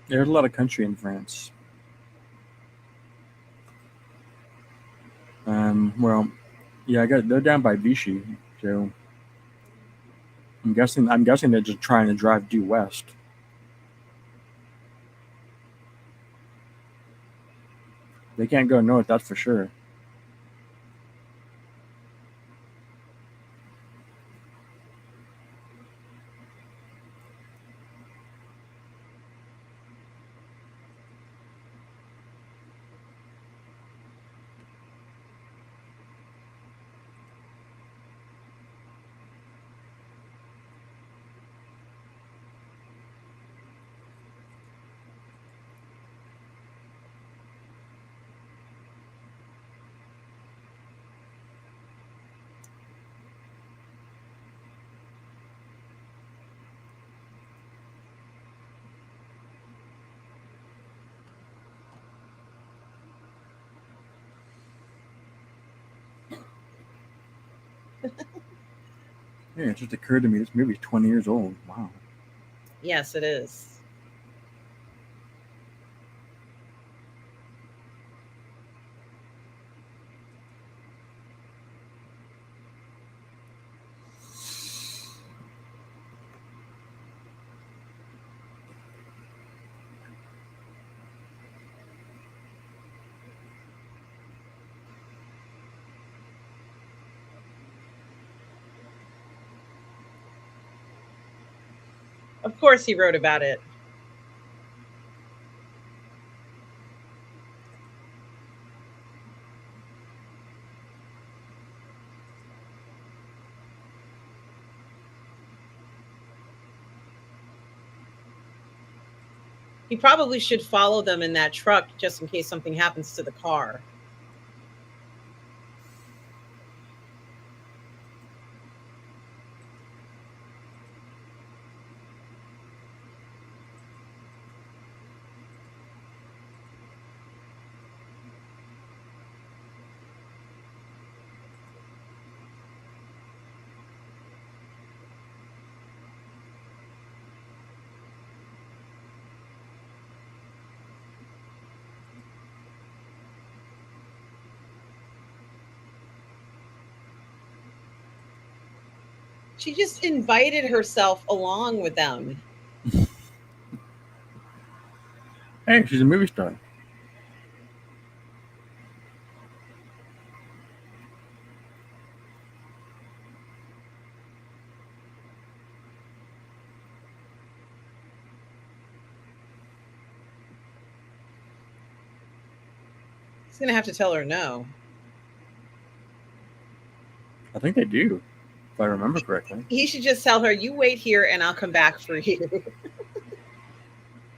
There's a lot of country in France. Well, yeah, they're down by Vichy, so I'm guessing they're just trying to drive due west. They can't go north, that's for sure. Yeah, it just occurred to me this movie's 20 years old. Wow. Yes, it is. Of course, he wrote about it. He probably should follow them in that truck just in case something happens to the car. She just invited herself along with them. Hey, she's a movie star. gonna have to tell her no. I think they do, if I remember correctly. He should just tell her, "You wait here, and I'll come back for you,"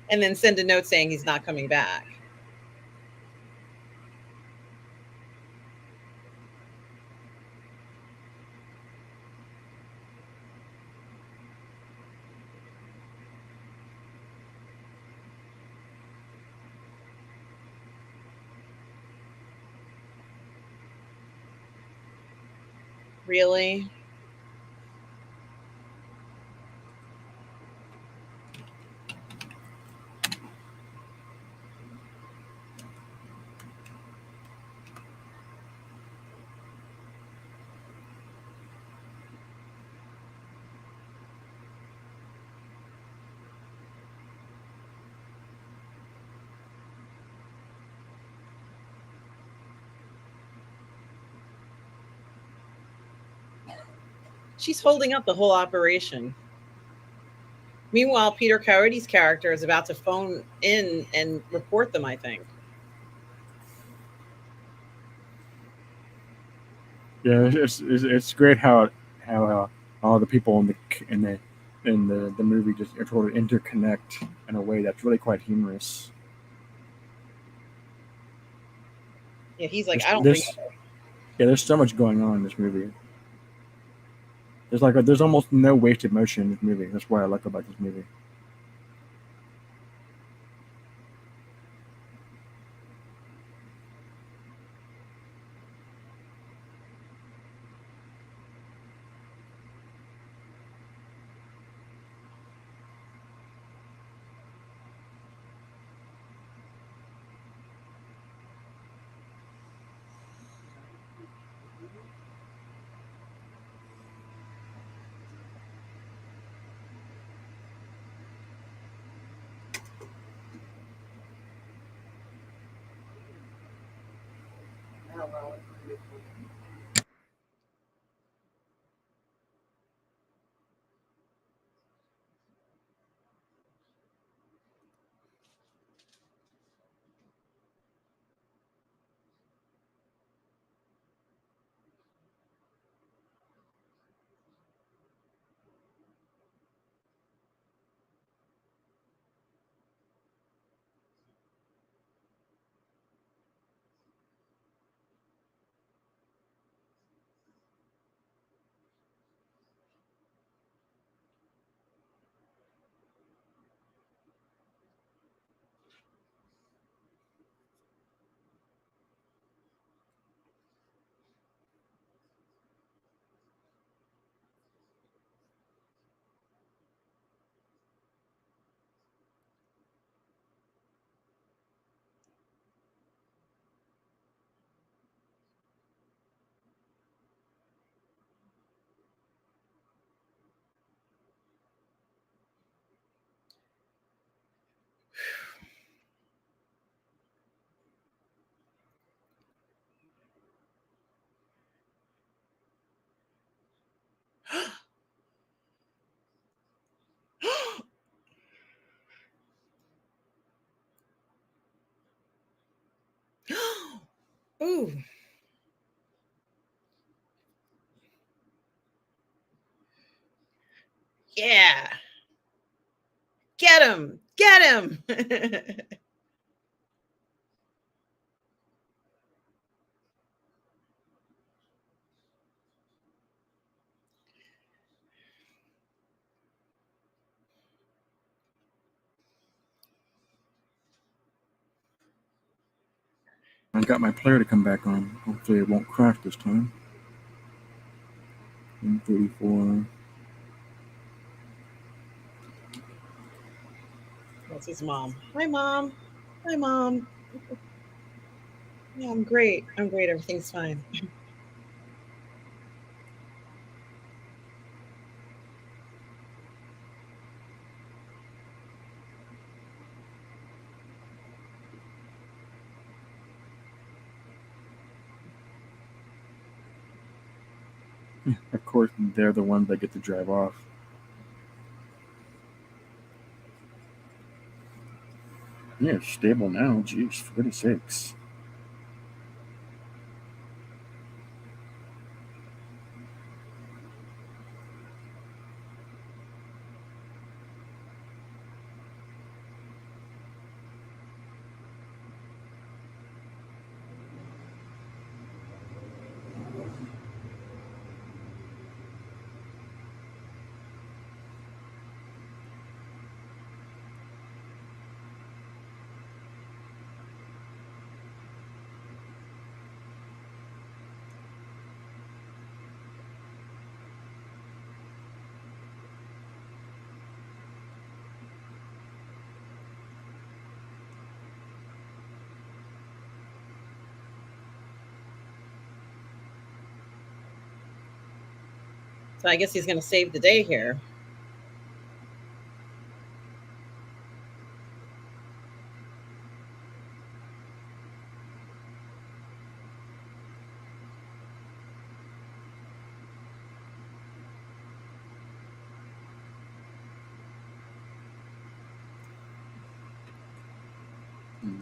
and then send a note saying he's not coming back. Really? She's holding up the whole operation. Meanwhile, Peter Coyote's character is about to phone in and report them, I think. Yeah, it's great how all the people in the movie just sort of interconnect in a way that's really quite humorous. Yeah, he's like, I don't There's remember. yeah, there's so much going on in this movie. There's almost no wasted motion in this movie. That's what I like about this movie. Ooh. Yeah. Get him. Get him. I got my player to come back on. Hopefully it won't crash this time. 134. That's his mom. Hi, Mom. Hi, Mom. Yeah, I'm great. I'm great. Everything's fine. Of course, they're the ones that get to drive off. Yeah, it's stable now. Jeez, 46. So I guess he's going to save the day here. Hmm.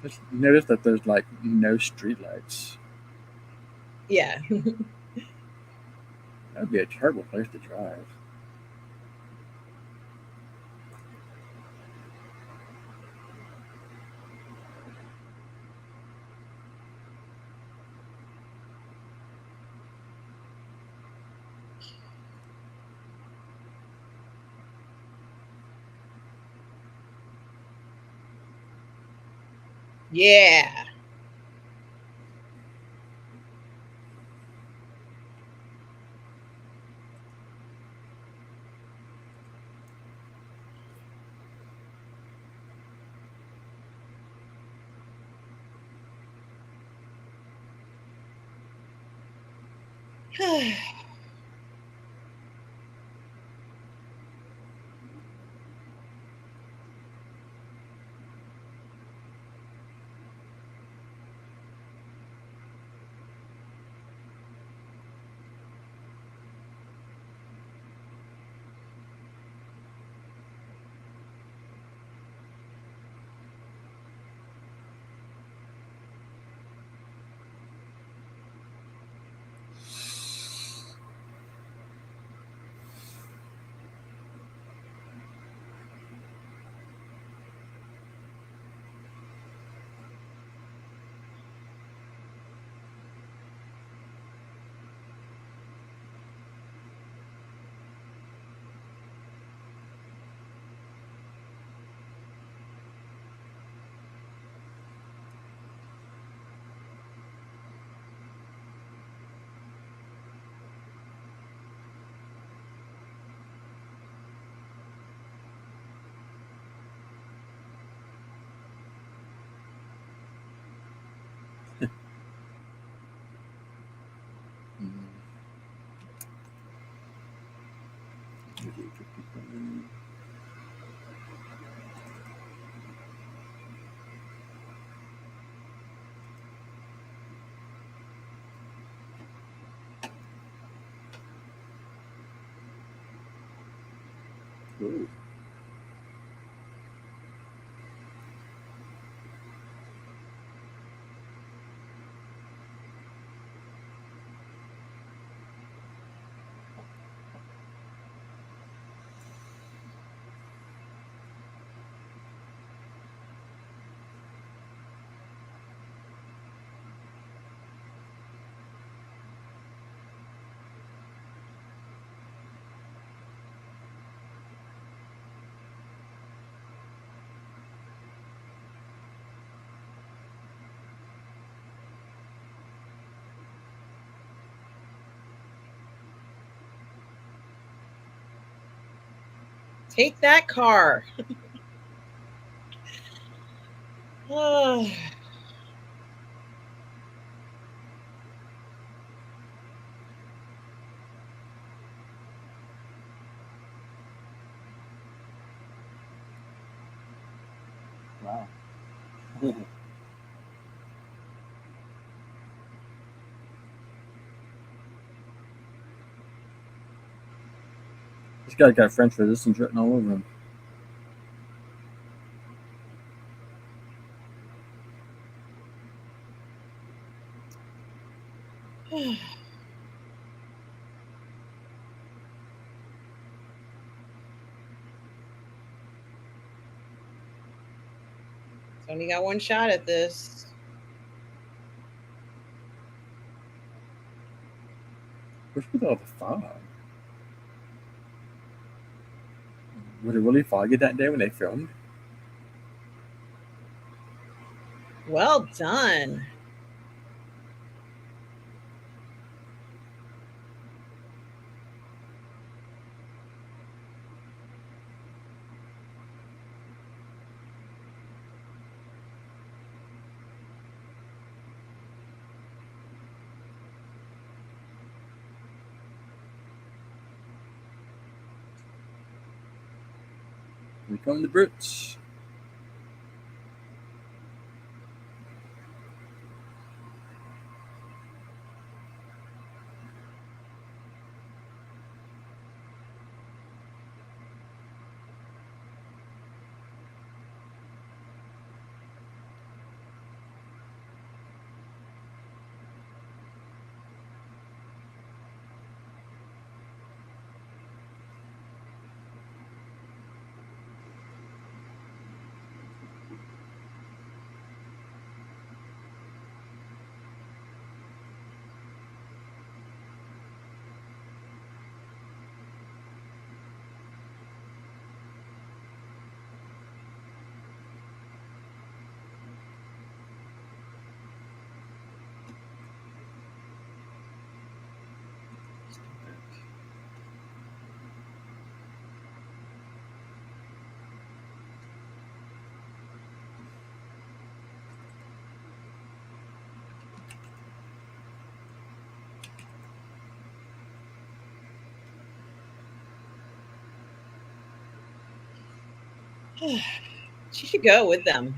Just notice that there's like no streetlights. Yeah. That'd be a terrible place to drive. Yeah. Hmm. Ooh. Take that car. Oh. Wow. This guy's got French resistance written all over him. Only got one shot at this. What's with all the fog? Would it really foggy that day when they filmed? Well done. We come the brutes. She should go with them.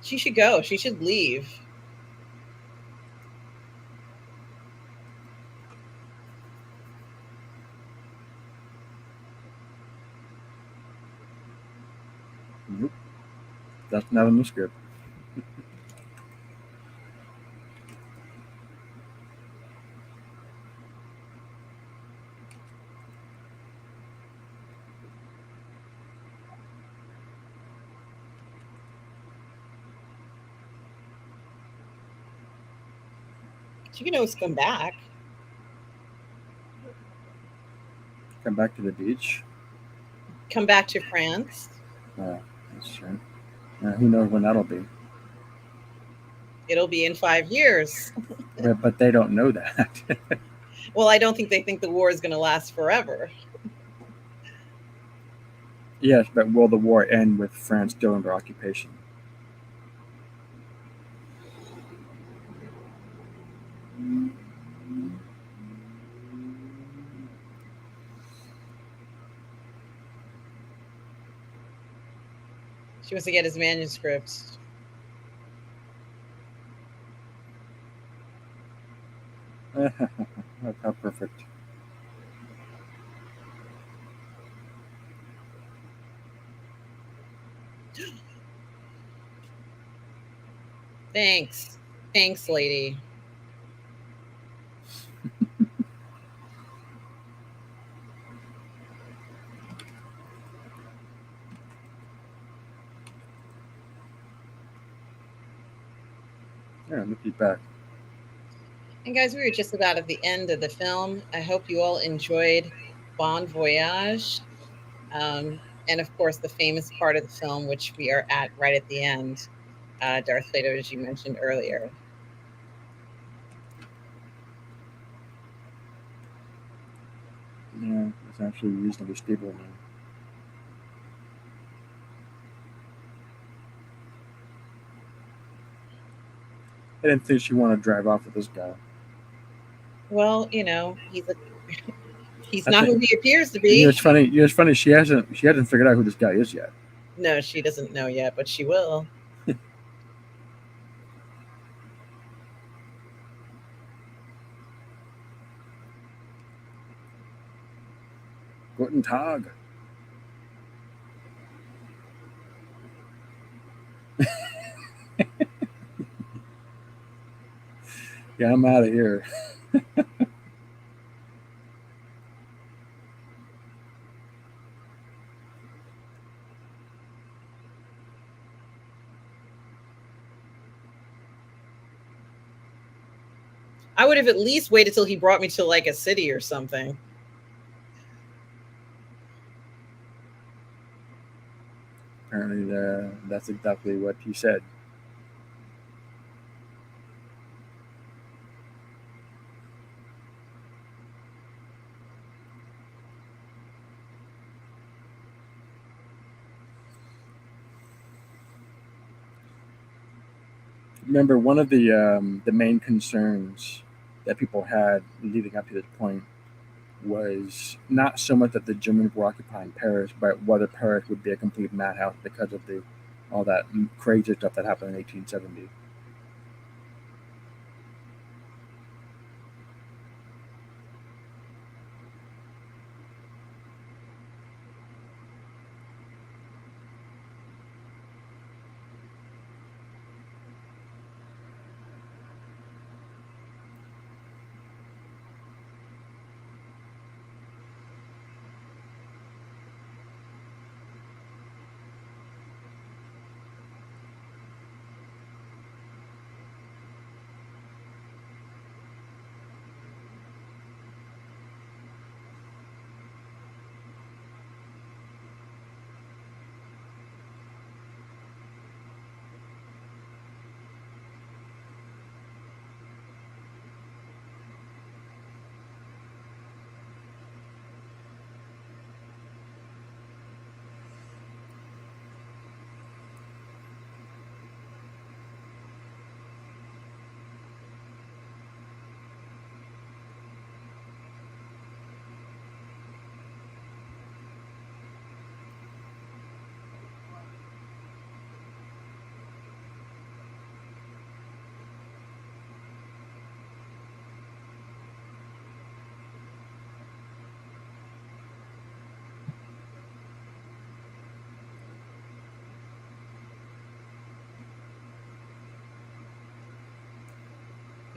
She should go. She should leave. Nope. That's not in the script. She can always come back. Come back to the beach. Come back to France. That's true. Who knows when that'll be? It'll be in 5 years. But they don't know that. Well, I don't think they think the war is going to last forever. Yes, but will the war end with France still under occupation? She wants to get his manuscript. How perfect. Thanks. Thanks, lady. Yeah, look you back. And guys, we were just about at the end of the film. I hope you all enjoyed Bon Voyage. And of course, the famous part of the film, which we are at right at the end, Darth Plato, as you mentioned earlier. Yeah, it's actually reasonably stable now. I didn't think she'd want to drive off with this guy. Well, he's I not who think- he appears to be. You know, it's funny. It's funny. She hasn't figured out who this guy is yet. No, she doesn't know yet, but she will. Guten Tag. Yeah, I'm out of here. I would have at least waited till he brought me to like a city or something. Apparently, that's exactly what he said. Remember, one of the main concerns that people had leading up to this point was not so much that the Germans were occupying Paris, but whether Paris would be a complete madhouse because of the all that crazy stuff that happened in 1870.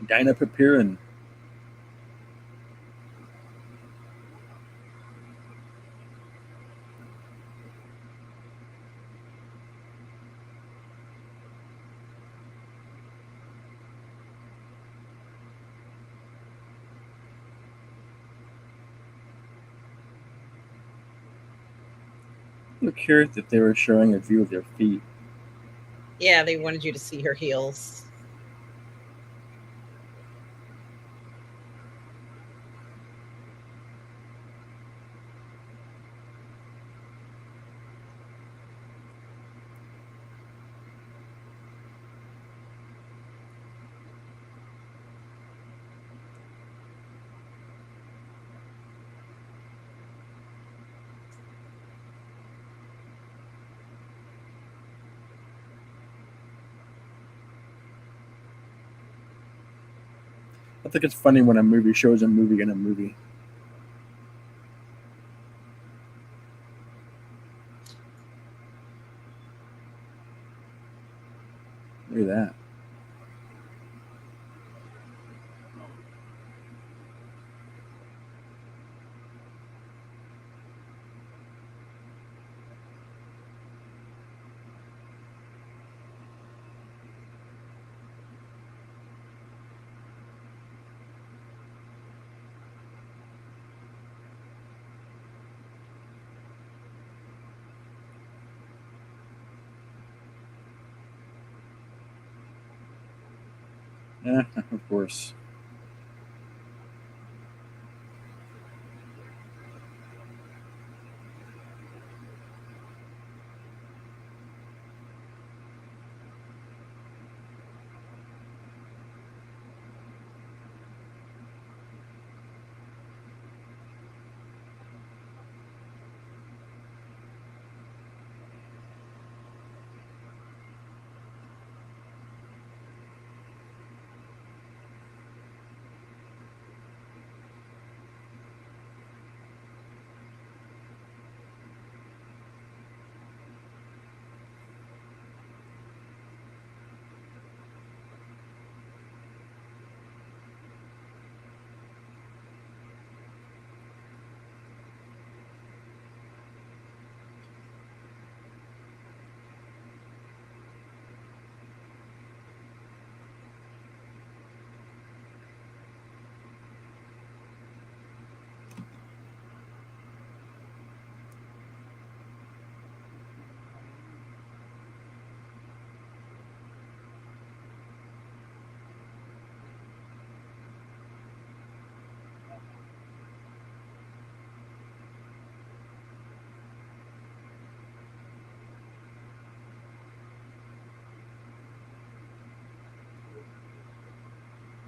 Dinah Papirin. I'm curious if they were showing a view of their feet. Yeah, they wanted you to see her heels. I think it's funny when a movie shows a movie in a movie. Look at that. Yeah, of course.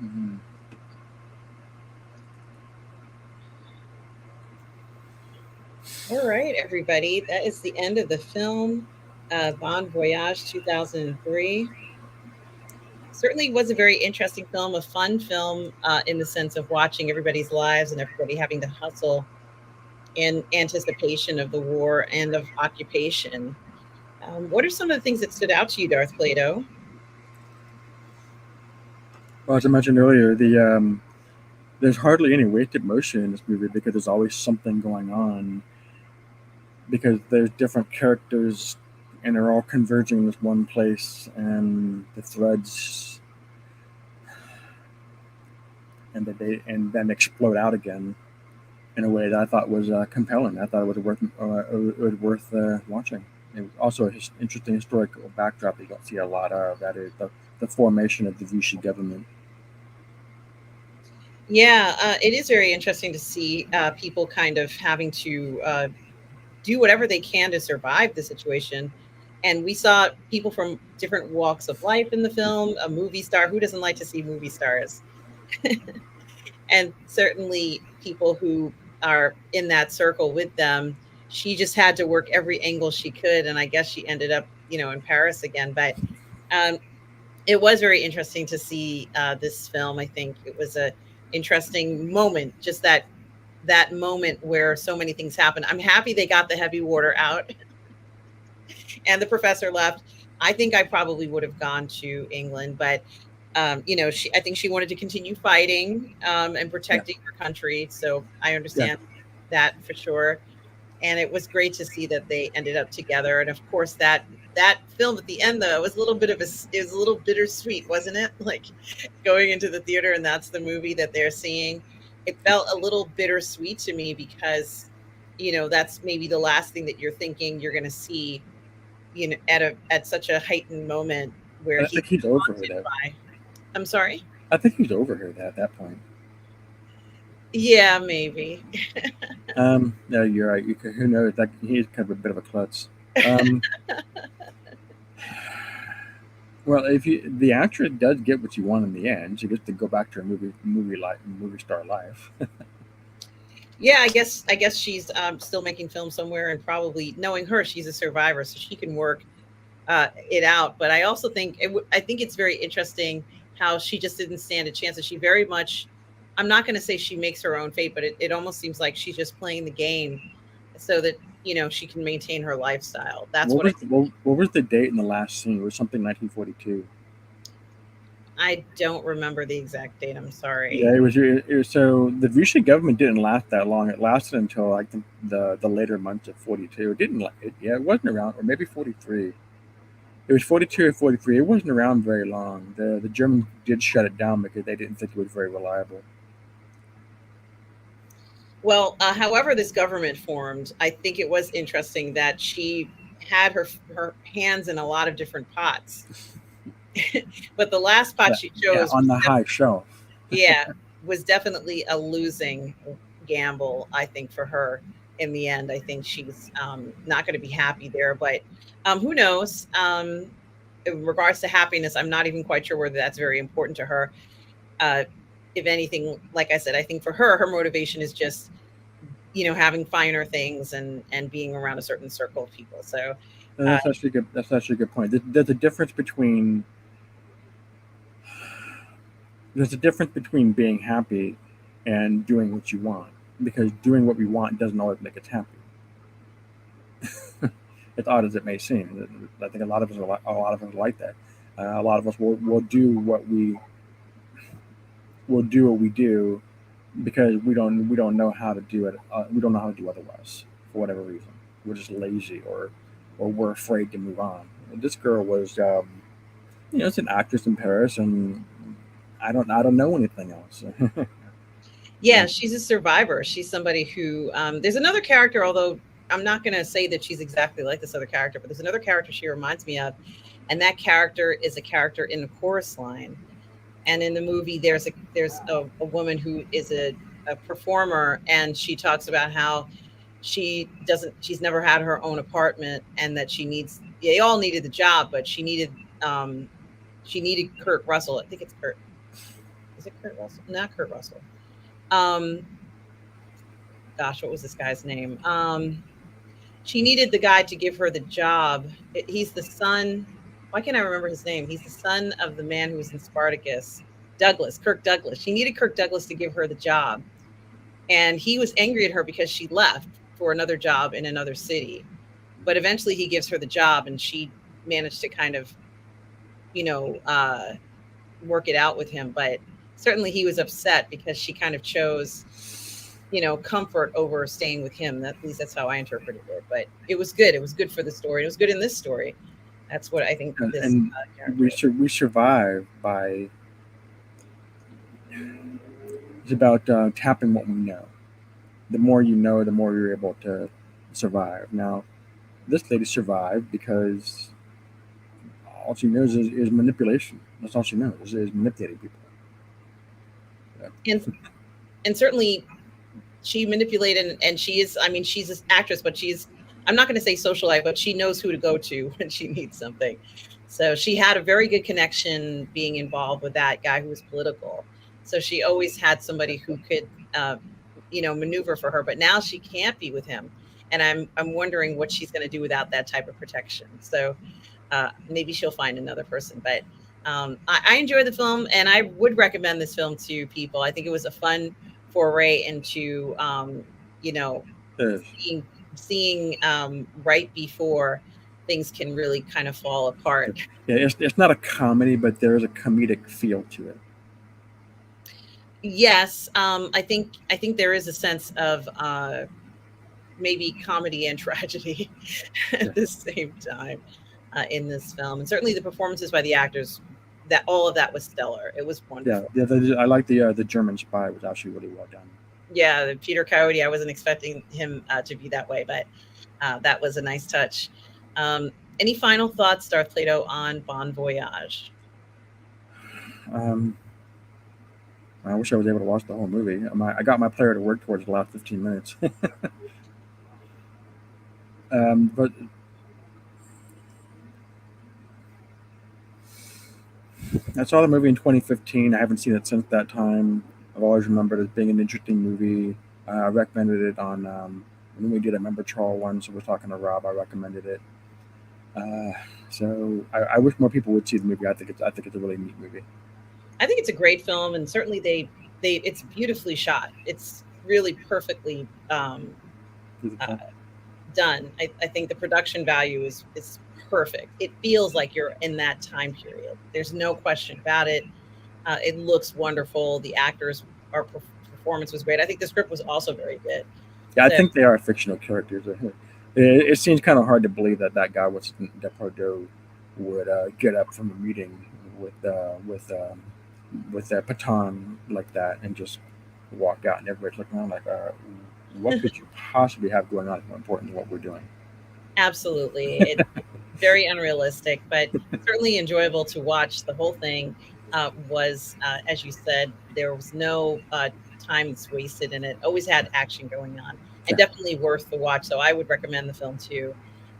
Mm-hmm. All right, everybody. That is the end of the film, Bon Voyage 2003. Certainly was a very interesting film, a fun film in the sense of watching everybody's lives and everybody having to hustle in anticipation of the war and of occupation. What are some of the things that stood out to you, Darth Plato? Well, as I mentioned earlier, there's hardly any wasted motion in this movie because there's always something going on. Because there's different characters, and they're all converging in this one place, and the threads, and then explode out again in a way that I thought was compelling. I thought it was worth watching. It was also an interesting historical backdrop that you don't see a lot of. That is the formation of the Vichy government. Yeah, it is very interesting to see people kind of having to do whatever they can to survive the situation. And we saw people from different walks of life in the film, a movie star. Who doesn't like to see movie stars? And certainly people who are in that circle with them. She just had to work every angle she could. And I guess she ended up, in Paris again. But um, it was very interesting to see this film. I think it was a interesting moment, just that moment where so many things happen. I'm happy they got the heavy water out and the professor left. I think I probably would have gone to England, but I think she wanted to continue fighting and Yeah, protecting her country. So I yeah. understand that for sure. And it was great to see that they ended up together. And of course, that film at the end though was a little bit of it was a little bittersweet, wasn't it? Like going into the theater and that's the movie that they're seeing. It felt a little bittersweet to me because that's maybe the last thing that you're thinking you're going to see at such a heightened moment where And I he's think he's over her. haunted That by. I'm sorry. I think he's over her at that point. Yeah, maybe. No, you're right. Who knows? That he's kind of a bit of a klutz. Um, well, if the actress does get what you want in the end, she gets to go back to her movie star life. Yeah, I guess she's still making films somewhere, and probably knowing her, she's a survivor, so she can work it out. But I also think I think it's very interesting how she just didn't stand a chance, and she very much. I'm not going to say she makes her own fate, but it almost seems like she's just playing the game so that she can maintain her lifestyle. That's what I think. What was the date in the last scene? It was something 1942. I don't remember the exact date. I'm Yeah, sorry. it was. So the Vichy government didn't last that long. It lasted until like the later months of 42. It didn't. Yeah, it wasn't around, or maybe 43. It was 42 or 43. It wasn't around very long. The Germans did shut it down because they didn't think it was very reliable. Well, however this government formed, I think it was interesting that she had her hands in a lot of different pots. But the last pot Yeah, she yeah, chose on the high shelf. yeah, was definitely a losing gamble, I think, for her in the end. I think she's not going to be happy there, but who knows? In regards to happiness, I'm not even quite sure whether that's very important to her. Uh, if anything, like I said, I think for her, her motivation is just having finer things and being around a certain circle of people. So And uh, that's actually good. That's actually a good point. There's a difference between being happy and doing what you want, because doing what we want doesn't always make us happy. As odd as it may seem, I think a lot of us are like that. A lot of us will do what we do because we don't know how to do it. We don't know how to do otherwise for whatever reason. We're just lazy, or we're afraid to move on. This girl was, it's an actress in Paris, and I don't know anything else. yeah, she's a survivor. She's somebody who there's another character, although I'm not going to say that she's exactly like this other character, but there's another character she reminds me of, and that character is a character in the chorus line. And in the movie, there's a woman who is a performer, and she talks about how she's never had her own apartment, and that they all needed the job, but she needed Kurt Russell. I think it's Kurt. Is it Kurt Russell? Not Kurt Russell. Um, gosh, what was this guy's name? She needed the guy to give her the job. He's the son. Why can't I remember his name? He's the son of the man who was in Spartacus, Douglas, Kirk Douglas. She needed Kirk Douglas to give her the job. And he was angry at her because she left for another job in another city. But eventually he gives her the job and she managed to kind of, you know, work it out with him. But certainly he was upset because she kind of chose, you know, comfort over staying with him. At least that's how I interpreted it. But it was good. It was good for the story. It was good in this story. That's what I think. This And character. we survive by, it's about tapping what we know. The more you know, the more you're able to survive. Now, this lady survived because all she knows is manipulation. That's all she knows is manipulating people. And certainly she manipulated, and she is, I mean, she's an actress, but she's, I'm not going to say socialite, but she knows who to go to when she needs something. So she had a very good connection being involved with that guy who was political. So she always had somebody who could, you know, maneuver for her. But now she can't be with him, and I'm wondering what she's going to do without that type of protection. So maybe she'll find another person. But I enjoy the film, and I would recommend this film to people. I think it was a fun foray into, you know, Yes. seeing right before things can really kind of fall apart. Yeah, it's not a comedy, but there is a comedic feel to it. Yes, I think there is a sense of maybe comedy and tragedy at the same time in this film, and certainly the performances by the actors. That all of that was stellar. It was Yeah, wonderful. I like the German Spy was actually really well done. Yeah, the Peter Coyote. I wasn't expecting him to be that way, but that was a nice touch. Any final thoughts, Darth Plato, on Bon Voyage? Um, I wish I was able to watch the whole movie. I got my player to work towards the last 15 minutes. But I saw the movie in 2015. I haven't seen it since that time. I've always remembered it as being an interesting movie. I recommended it on when we did a member trial one. So we're talking to Rob. I recommended it. Uh, so I wish more people would see the movie. I think it's a really neat movie. I think it's a great film, and certainly they it's beautifully shot. It's really perfectly done. I think the production value is perfect. It feels like you're in that time period. There's no question about it. It looks wonderful. The actors, our performance was great. I think the script was also very good. Yeah, I So think they are fictional characters. It seems kind of hard to believe that guy was Depardieu would get up from a meeting with that baton like that and just walk out, and everybody's looking around like, what could you possibly have going on more important than what we're doing? absolutely, it's very unrealistic, but certainly enjoyable to watch. The whole thing was, as you said, there was no time that's wasted in it. Always had action going on, and Yeah. definitely worth the watch. So I would recommend the film too.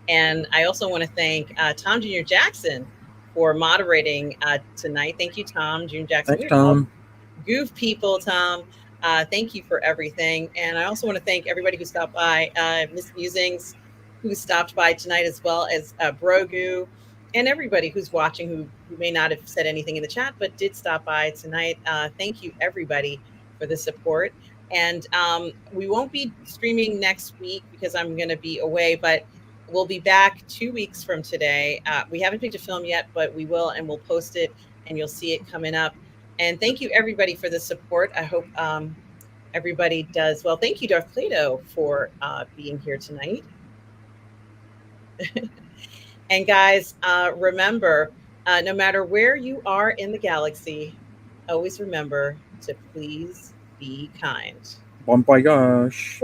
And I also want to thank Tom Jr. Jackson for moderating tonight. Thank you, Tom Jr. Jackson. Thanks, We're all Tom. goof people, Tom. Thank you for everything. And I also want to thank everybody who stopped by, Miss Musings, who stopped by tonight, as well as Brogu, and everybody who's watching who may not have said anything in the chat, but did stop by tonight. Thank you, everybody, for the support. And we won't be streaming next week because I'm going to be away, but we'll be back 2 weeks from today. We haven't picked a film yet, but we will, and we'll post it, and you'll see it coming up. And thank you, everybody, for the support. I hope everybody does well. Thank you, Darth Plato, for being here tonight. And guys, remember, no matter where you are in the galaxy, always remember to please be kind. Bon voyage.